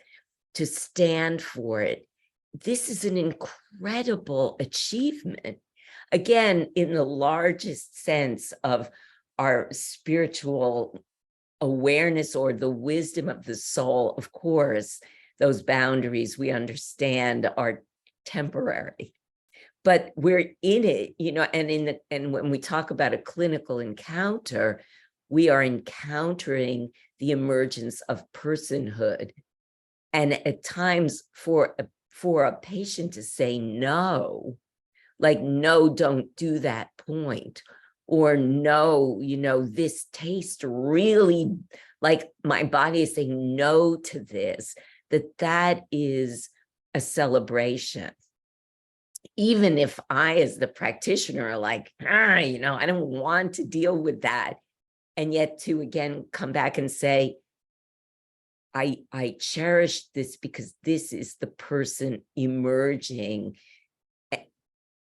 Speaker 3: to stand for it. This is an incredible achievement. Again, in the largest sense of our spiritual awareness or the wisdom of the soul, of course, those boundaries we understand are temporary, but we're in it, you know, and when we talk about a clinical encounter, we are encountering the emergence of personhood. And at times for a patient to say no, like, no, don't do that point, or no, you know, this taste really, like my body is saying no to this, that is a celebration. even if I, as the practitioner, are like, you know, I don't want to deal with that. And yet to again come back and say, I cherish this because this is the person emerging.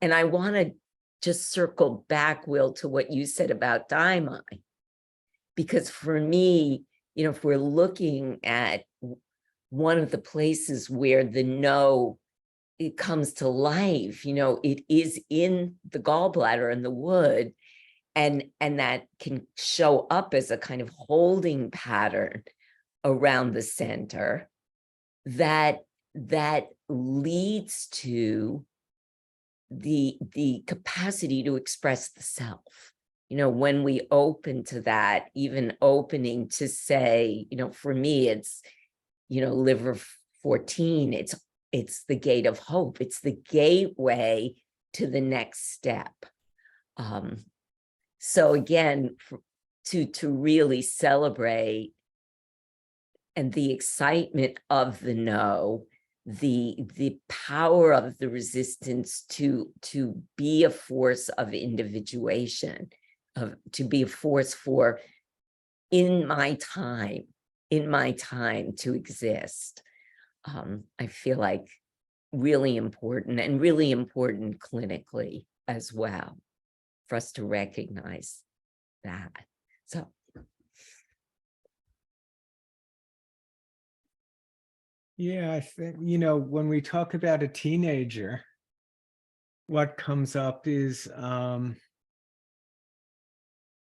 Speaker 3: And I want to just circle back, Will, to what you said about Daimai. Because for me, you know, if we're looking at one of the places where the no, it comes to life, you know, it is in the gallbladder and the wood, and that can show up as a kind of holding pattern around the center that leads to the capacity to express the self. You know, when we open to that, even opening to say, you know, for me, it's, you know, liver 14, it's the gate of hope. It's the gateway to the next step. So again, to really celebrate and the excitement of the no, the power of the resistance to be a force of individuation, to be a force for in my time to exist. I feel like really important, and really important clinically as well, for us to recognize that. So.
Speaker 1: Yeah, I think, you know, when we talk about a teenager, what comes up is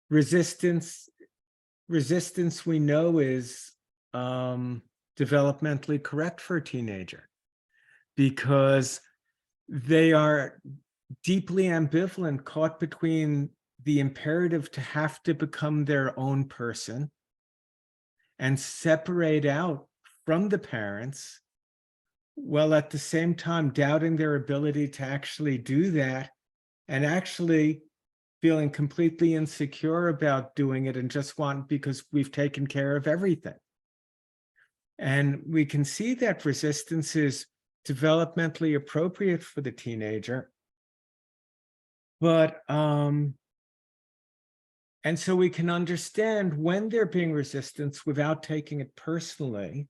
Speaker 1: resistance. Resistance, we know, is developmentally correct for a teenager because they are deeply ambivalent, caught between the imperative to have to become their own person and separate out from the parents, while at the same time doubting their ability to actually do that, and actually feeling completely insecure about doing it and just want, because we've taken care of everything. And we can see that resistance is developmentally appropriate for the teenager. But, and so we can understand when they're being resistance without taking it personally,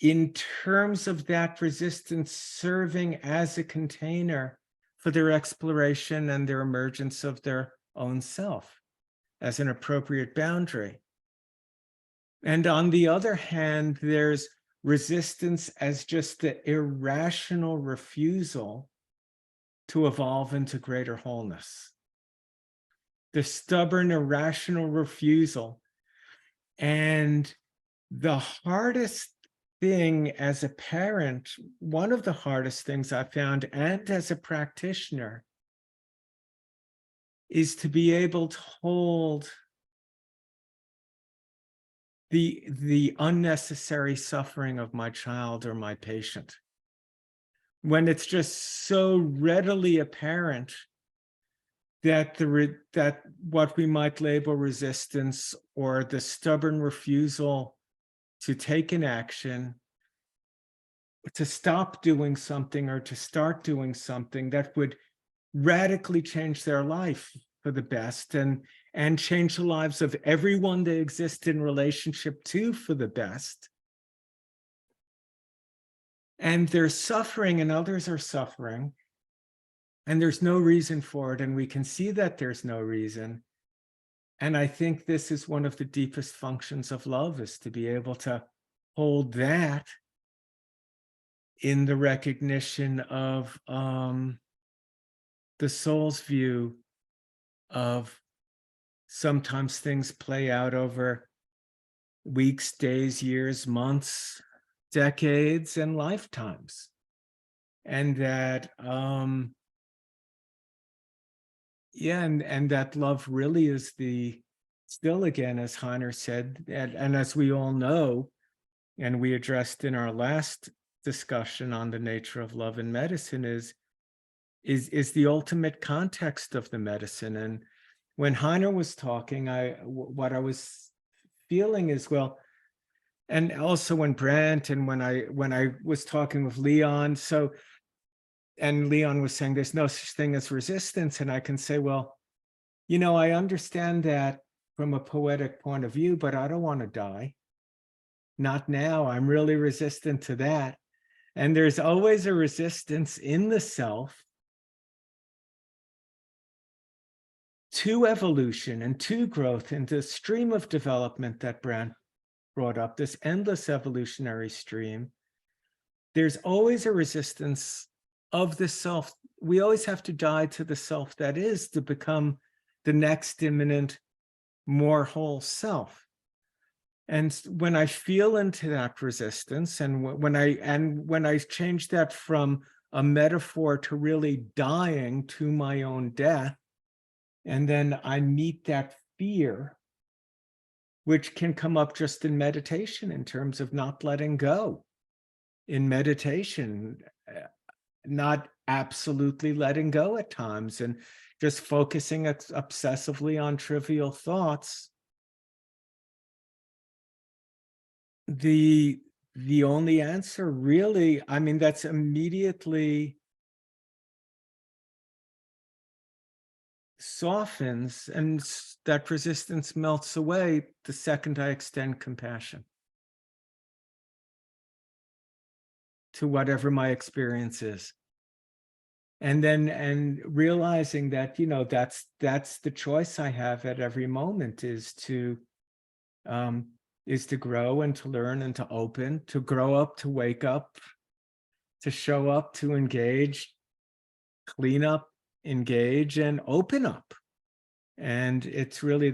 Speaker 1: in terms of that resistance serving as a container for their exploration and their emergence of their own self as an appropriate boundary. And on the other hand, there's resistance as just the irrational refusal to evolve into greater wholeness. The stubborn, irrational refusal. And the hardest thing as a parent, one of the hardest things I found, and as a practitioner, is to be able to hold the unnecessary suffering of my child or my patient. When it's just so readily apparent that that what we might label resistance, or the stubborn refusal to take an action, to stop doing something or to start doing something that would radically change their life for the best, and change the lives of everyone they exist in relationship to for the best. And they're suffering and others are suffering, and there's no reason for it, and we can see that there's no reason. And I think this is one of the deepest functions of love, is to be able to hold that in the recognition of the soul's view of sometimes things play out over weeks, days, years, months, decades, and lifetimes. And that, yeah, and that love really is still again, as Heiner said, and as we all know, and we addressed in our last discussion on the nature of love in medicine, is the ultimate context of the medicine. And when Heiner was talking, what I was feeling is, well, and also when Brandt and when I was talking with Leon, and Leon was saying there's no such thing as resistance, and I can say, well, I understand that from a poetic point of view, but I don't want to die. Not now. I'm really resistant to that. And there's always a resistance in the self to evolution and to growth and the stream of development that Brandt brought up, this endless evolutionary stream. There's always a resistance of the self. We always have to die to the self that is to become the next imminent, more whole self. And when I feel into that resistance, and when I change that from a metaphor to really dying to my own death, and then I meet that fear, which can come up just in meditation in terms of not letting go. In meditation, not absolutely letting go at times and just focusing obsessively on trivial thoughts. The only answer really, I mean, that's immediately softens, and that resistance melts away the second I extend compassion to whatever my experience is. And realizing that, that's the choice I have at every moment, is to grow and to learn and to open, to grow up, to wake up, to show up, to engage, clean up, engage, and open up. And it's really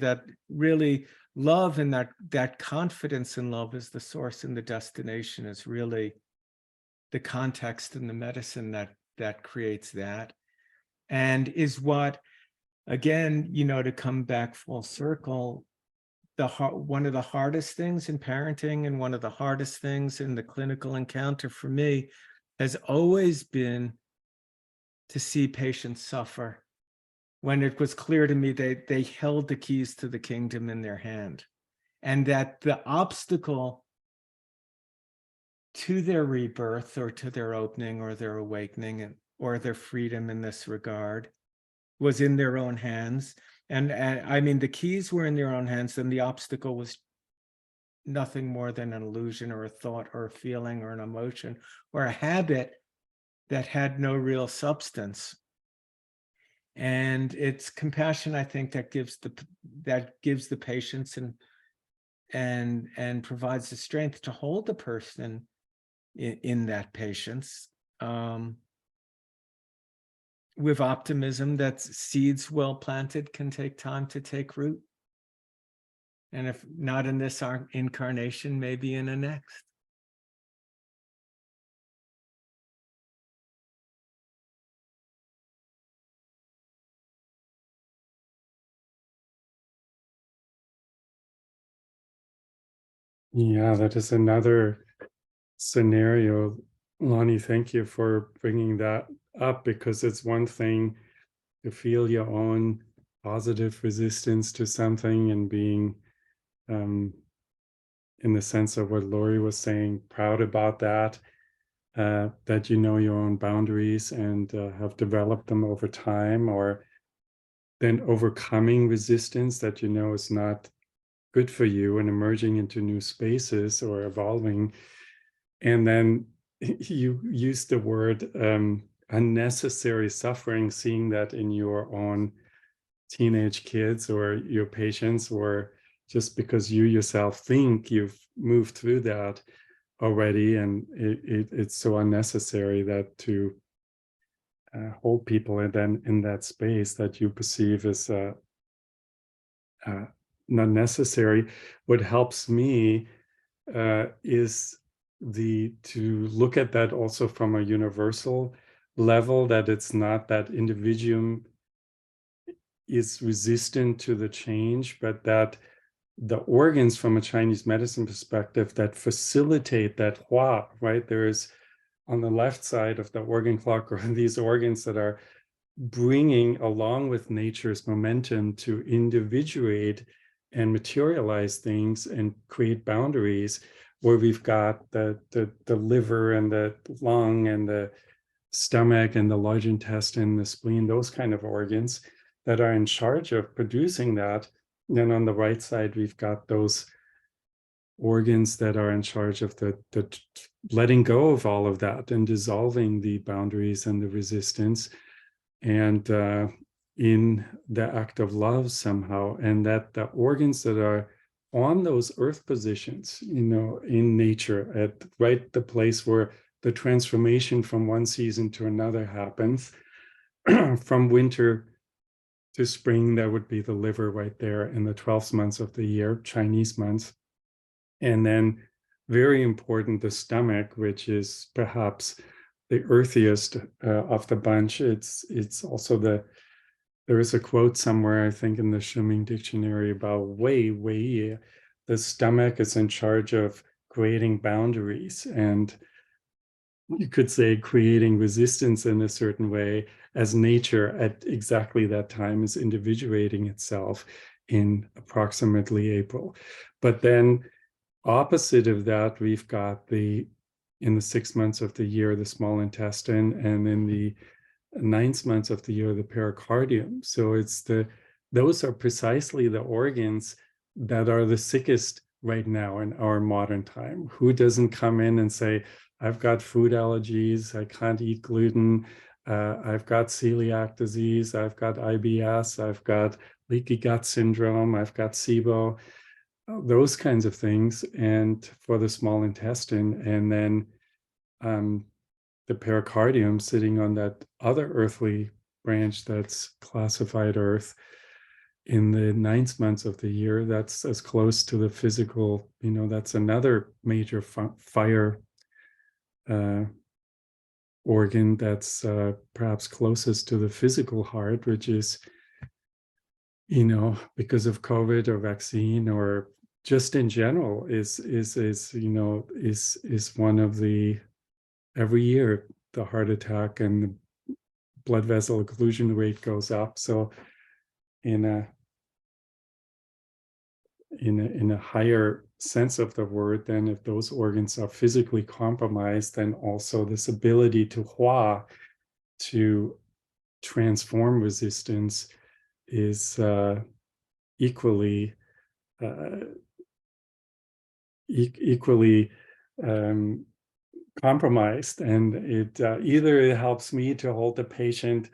Speaker 1: love, and that confidence in love is the source and the destination, is really the context and the medicine that creates that, and is what, again, to come back full circle, one of the hardest things in parenting and one of the hardest things in the clinical encounter for me has always been to see patients suffer when it was clear to me they held the keys to the kingdom in their hand, and that the obstacle to their rebirth or to their opening or their awakening or their freedom in this regard was in their own hands. And I mean, the keys were in their own hands, and the obstacle was nothing more than an illusion or a thought or a feeling or an emotion or a habit that had no real substance. And it's compassion, I think, that gives the patience and provides the strength to hold the person in that patience, with optimism that seeds well planted can take time to take root. And if not in this incarnation, maybe in a next.
Speaker 8: Yeah, that is another scenario. Lonnie, thank you for bringing that up, because it's one thing to feel your own positive resistance to something and being, in the sense of what Lorie was saying, proud about that, that you know your own boundaries and have developed them over time, or then overcoming resistance that you know is not good for you and emerging into new spaces or evolving. And then you use the word unnecessary suffering, seeing that in your own teenage kids or your patients, or just because you yourself think you've moved through that already, and it's so unnecessary that to hold people and then in that space that you perceive as not necessary. What helps me is to look at that also from a universal level, that it's not that individuum is resistant to the change, but that the organs from a Chinese medicine perspective that facilitate that hua, right? There is on the left side of the organ clock, or these organs that are bringing along with nature's momentum to individuate and materialize things and create boundaries, where we've got the liver and the lung and the stomach and the large intestine, the spleen, those kind of organs that are in charge of producing that. Then on the right side, we've got those organs that are in charge of the letting go of all of that and dissolving the boundaries and the resistance, and in the act of love somehow. And that the organs that are on those earth positions, in nature, at right the place where the transformation from one season to another happens, from winter to spring, that would be the liver right there in the 12th months of the year, Chinese months. And then, very important, the stomach, which is perhaps the earthiest of the bunch. It's also there is a quote somewhere, I think in the Swimming Dictionary, about the stomach is in charge of creating boundaries, and you could say creating resistance in a certain way, as nature at exactly that time is individuating itself in approximately April. But then opposite of that, we've got in the 6 months of the year, the small intestine, and in the 9 months of the year, the pericardium. So those are precisely the organs that are the sickest right now in our modern time. Who doesn't come in and say, I've got food allergies, I can't eat gluten, I've got celiac disease, I've got IBS, I've got leaky gut syndrome, I've got SIBO, those kinds of things, and for the small intestine. And then the pericardium sitting on that other earthly branch that's classified earth in the 9 months of the year, that's as close to the physical, that's another major fire organ that's perhaps closest to the physical heart, which is, because of COVID or vaccine or just in general, is one of the, every year the heart attack and the blood vessel occlusion rate goes up. So in a higher sense of the word, then if those organs are physically compromised, then also this ability to transform resistance is equally compromised. And it either it helps me to hold the patient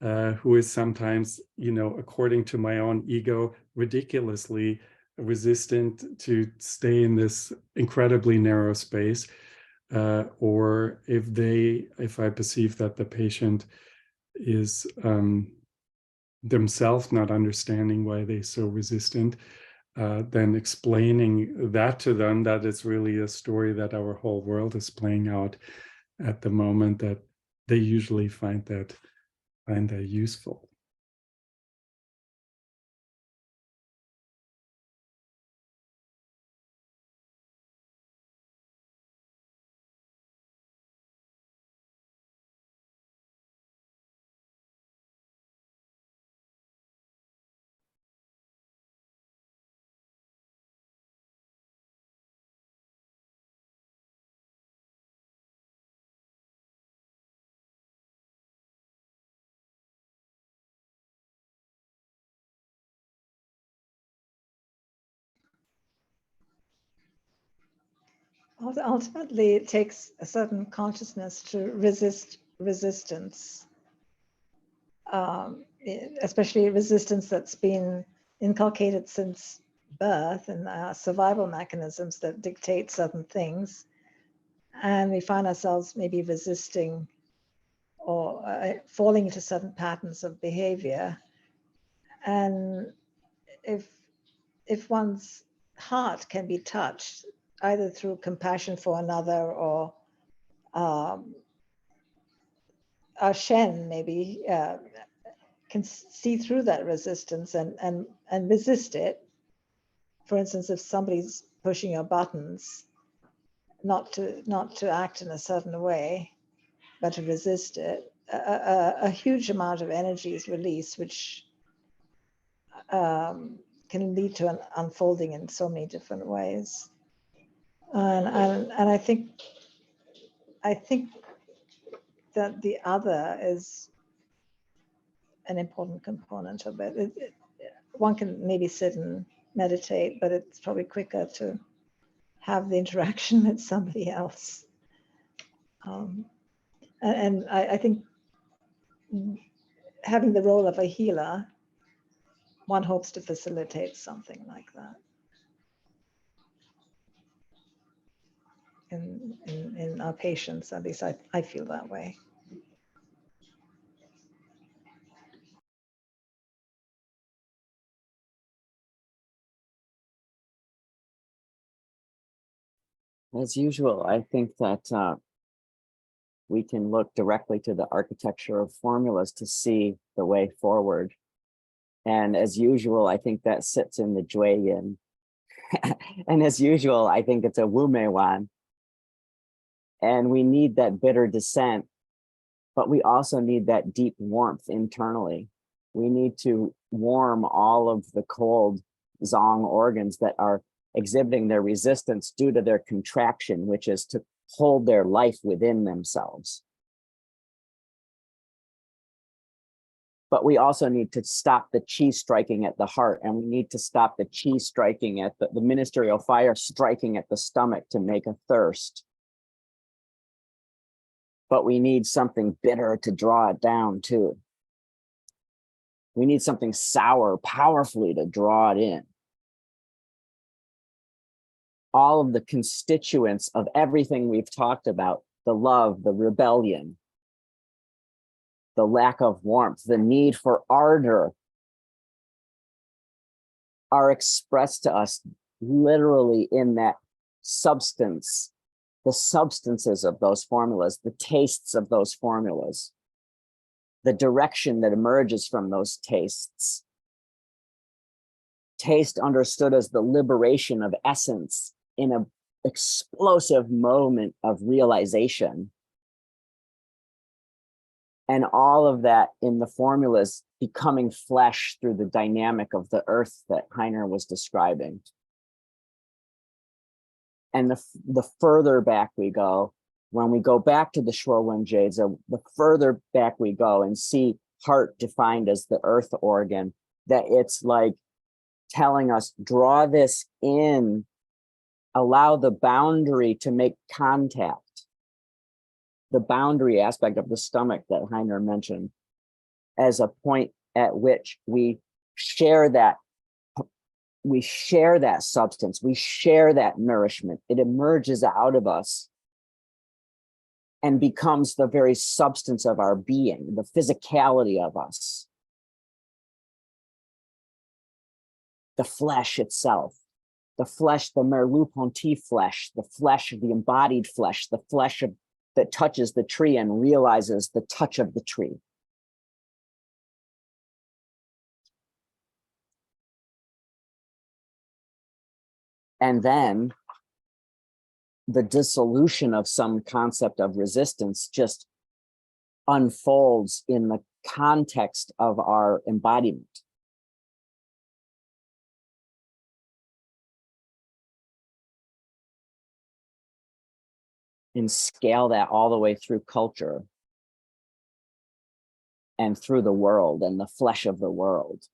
Speaker 8: who is sometimes, according to my own ego, ridiculously resistant to stay in this incredibly narrow space, or if I perceive that the patient is themselves not understanding why they're so resistant, then explaining that to them, that it's really a story that our whole world is playing out at the moment, that they usually find that useful.
Speaker 5: Ultimately, it takes a certain consciousness to resist resistance, especially resistance that's been inculcated since birth, and survival mechanisms that dictate certain things. And we find ourselves maybe resisting or falling into certain patterns of behavior. And if one's heart can be touched, either through compassion for another or our Shen maybe can see through that resistance and resist it. For instance, if somebody's pushing your buttons, not to act in a certain way, but to resist it, a huge amount of energy is released, which can lead to an unfolding in so many different ways. And I think that the other is an important component of it. One can maybe sit and meditate, but it's probably quicker to have the interaction with somebody else. And I think having the role of a healer, one hopes to facilitate something like that in our patients. At least I feel that way.
Speaker 7: As usual, I think that we can look directly to the architecture of formulas to see the way forward. And as usual, I think that sits in the Jue Yin. And as usual, I think it's a Wu Mei Wan. And we need that bitter dissent, but we also need that deep warmth internally. We need to warm all of the cold Zong organs that are exhibiting their resistance due to their contraction, which is to hold their life within themselves. But we also need to stop the chi striking at the heart, and we need to stop the chi striking at the ministerial fire striking at the stomach to make a thirst. But we need something bitter to draw it down too. We need something sour powerfully to draw it in. All of the constituents of everything we've talked about, the love, the rebellion, the lack of warmth, the need for ardor, are expressed to us literally in that substance, the substances of those formulas, the tastes of those formulas, the direction that emerges from those tastes. Taste understood as the liberation of essence in an explosive moment of realization. And all of that in the formulas becoming flesh through the dynamic of the earth that Heiner was describing. And the further back we go, when we go back to the Shuowen Jades, the further back we go and see heart defined as the earth organ, that it's like telling us, draw this in, allow the boundary to make contact. The boundary aspect of the stomach that Heiner mentioned as a point at which we share that substance, we share that nourishment. It emerges out of us and becomes the very substance of our being, the physicality of us. The flesh itself, the flesh, the Merleau-Ponty flesh, the flesh of the embodied flesh, the flesh that touches the tree and realizes the touch of the tree. And then the dissolution of some concept of resistance just unfolds in the context of our embodiment. And scale that all the way through culture and through the world and the flesh of the world.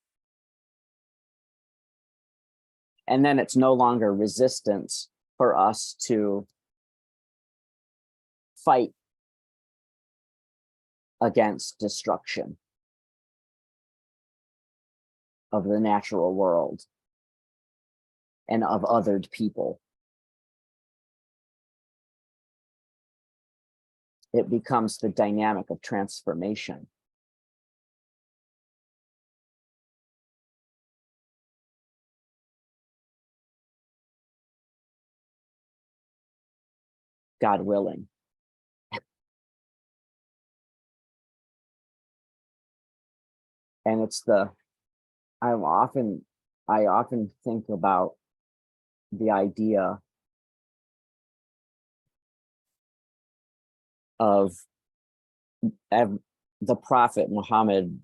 Speaker 7: And then it's no longer resistance for us to fight against destruction of the natural world and of othered people. It becomes the dynamic of transformation. God willing. And it's I often think about the idea of the Prophet Muhammad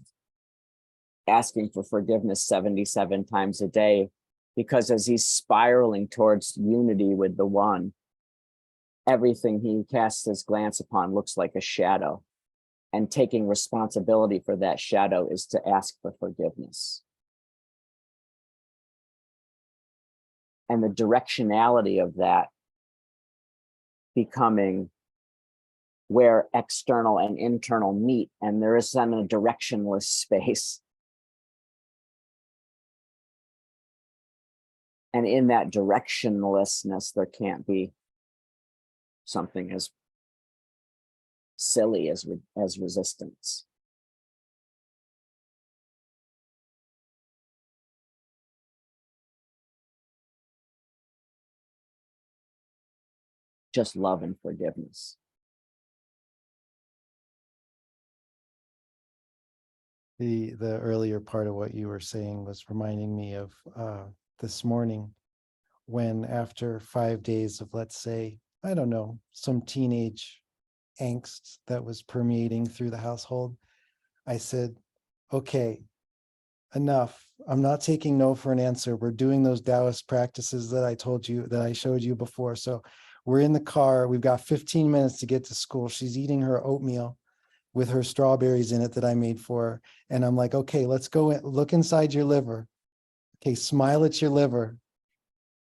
Speaker 7: asking for forgiveness 77 times a day, because as he's spiraling towards unity with the one, everything he casts his glance upon looks like a shadow. And taking responsibility for that shadow is to ask for forgiveness. And the directionality of that becoming where external and internal meet, and there is then a directionless space. And in that directionlessness, there can't be something as silly as resistance. Just love and forgiveness.
Speaker 4: The earlier part of what you were saying was reminding me of this morning, when after 5 days of, let's say, I don't know, some teenage angst that was permeating through the household, I said, okay, enough. I'm not taking no for an answer. We're doing those Taoist practices that I told you, that I showed you before. So we're in the car. We've got 15 minutes to get to school. She's eating her oatmeal with her strawberries in it that I made for her. And I'm like, okay, let's go in, look inside your liver. Okay, smile at your liver.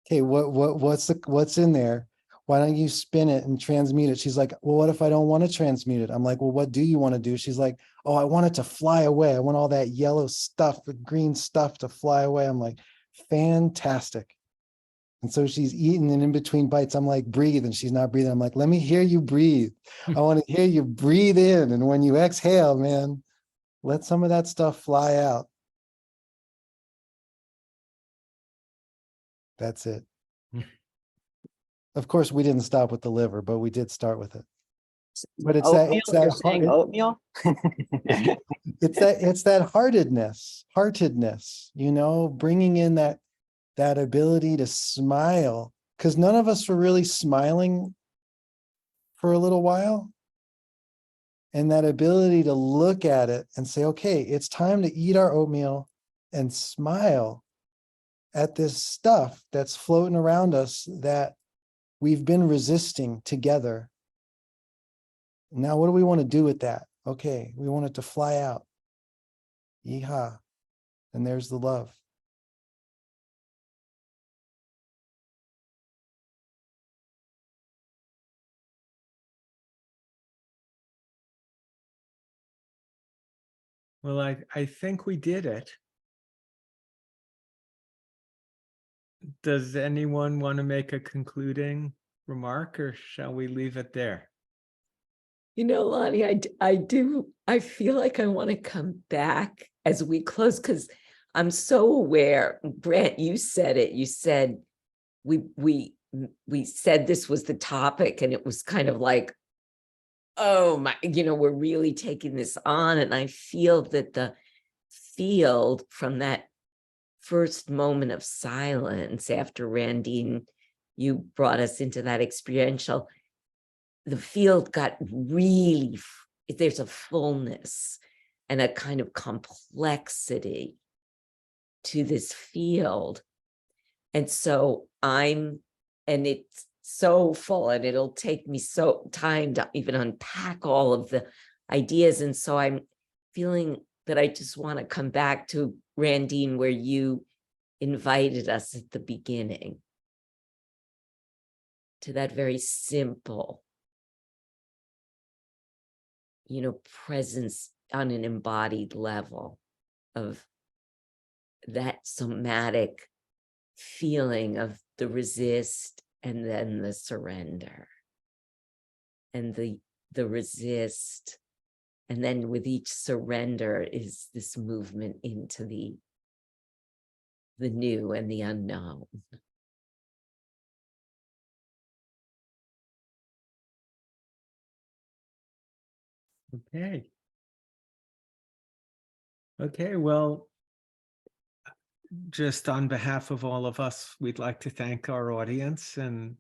Speaker 4: Okay, what's in there? Why don't you spin it and transmute it? She's like, well, what if I don't want to transmute it? I'm like, well, what do you want to do? She's like, oh, I want it to fly away. I want all that yellow stuff, the green stuff to fly away. I'm like, fantastic. And so she's eating, and in between bites, I'm like, breathe, and she's not breathing. I'm like, let me hear you breathe. I want to hear you breathe in. And when you exhale, man, let some of that stuff fly out. That's it. Of course, we didn't stop with the liver, but we did start with it. But it's
Speaker 7: Oatmeal?
Speaker 4: that
Speaker 7: You're saying oatmeal?
Speaker 4: it's that heartedness, you know, bringing in that ability to smile, because none of us were really smiling for a little while. And that ability to look at it and say, okay, it's time to eat our oatmeal and smile at this stuff that's floating around us that we've been resisting together. Now, what do we want to do with that? Okay, we want it to fly out. Yeehaw. And there's the love.
Speaker 1: Well, I think we did it. Does anyone want to make a concluding remark, or shall we leave it there?
Speaker 3: You know, Lonnie, I feel like I want to come back as we close, because I'm so aware. Brandt, you said it. You said we said this was the topic, and it was kind of like, oh my, we're really taking this on. And I feel that the field from that first moment of silence after Randine, you brought us into that experiential, the field got really, there's a fullness and a kind of complexity to this field. And so and it's so full, and it'll take me so time to even unpack all of the ideas. And so I'm feeling that I just want to come back to Randine, where you invited us at the beginning, to that very simple, presence on an embodied level of that somatic feeling of the resist and then the surrender, and the resist. And then with each surrender is this movement into the new and the unknown.
Speaker 1: Okay, well, just on behalf of all of us, we'd like to thank our audience, and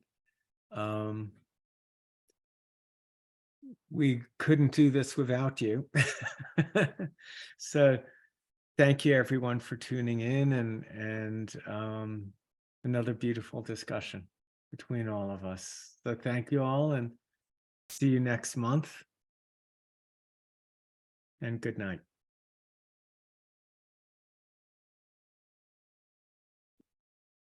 Speaker 1: we couldn't do this without you. So thank you everyone for tuning in, and another beautiful discussion. between all of us. So thank you all and see you next month. And good night.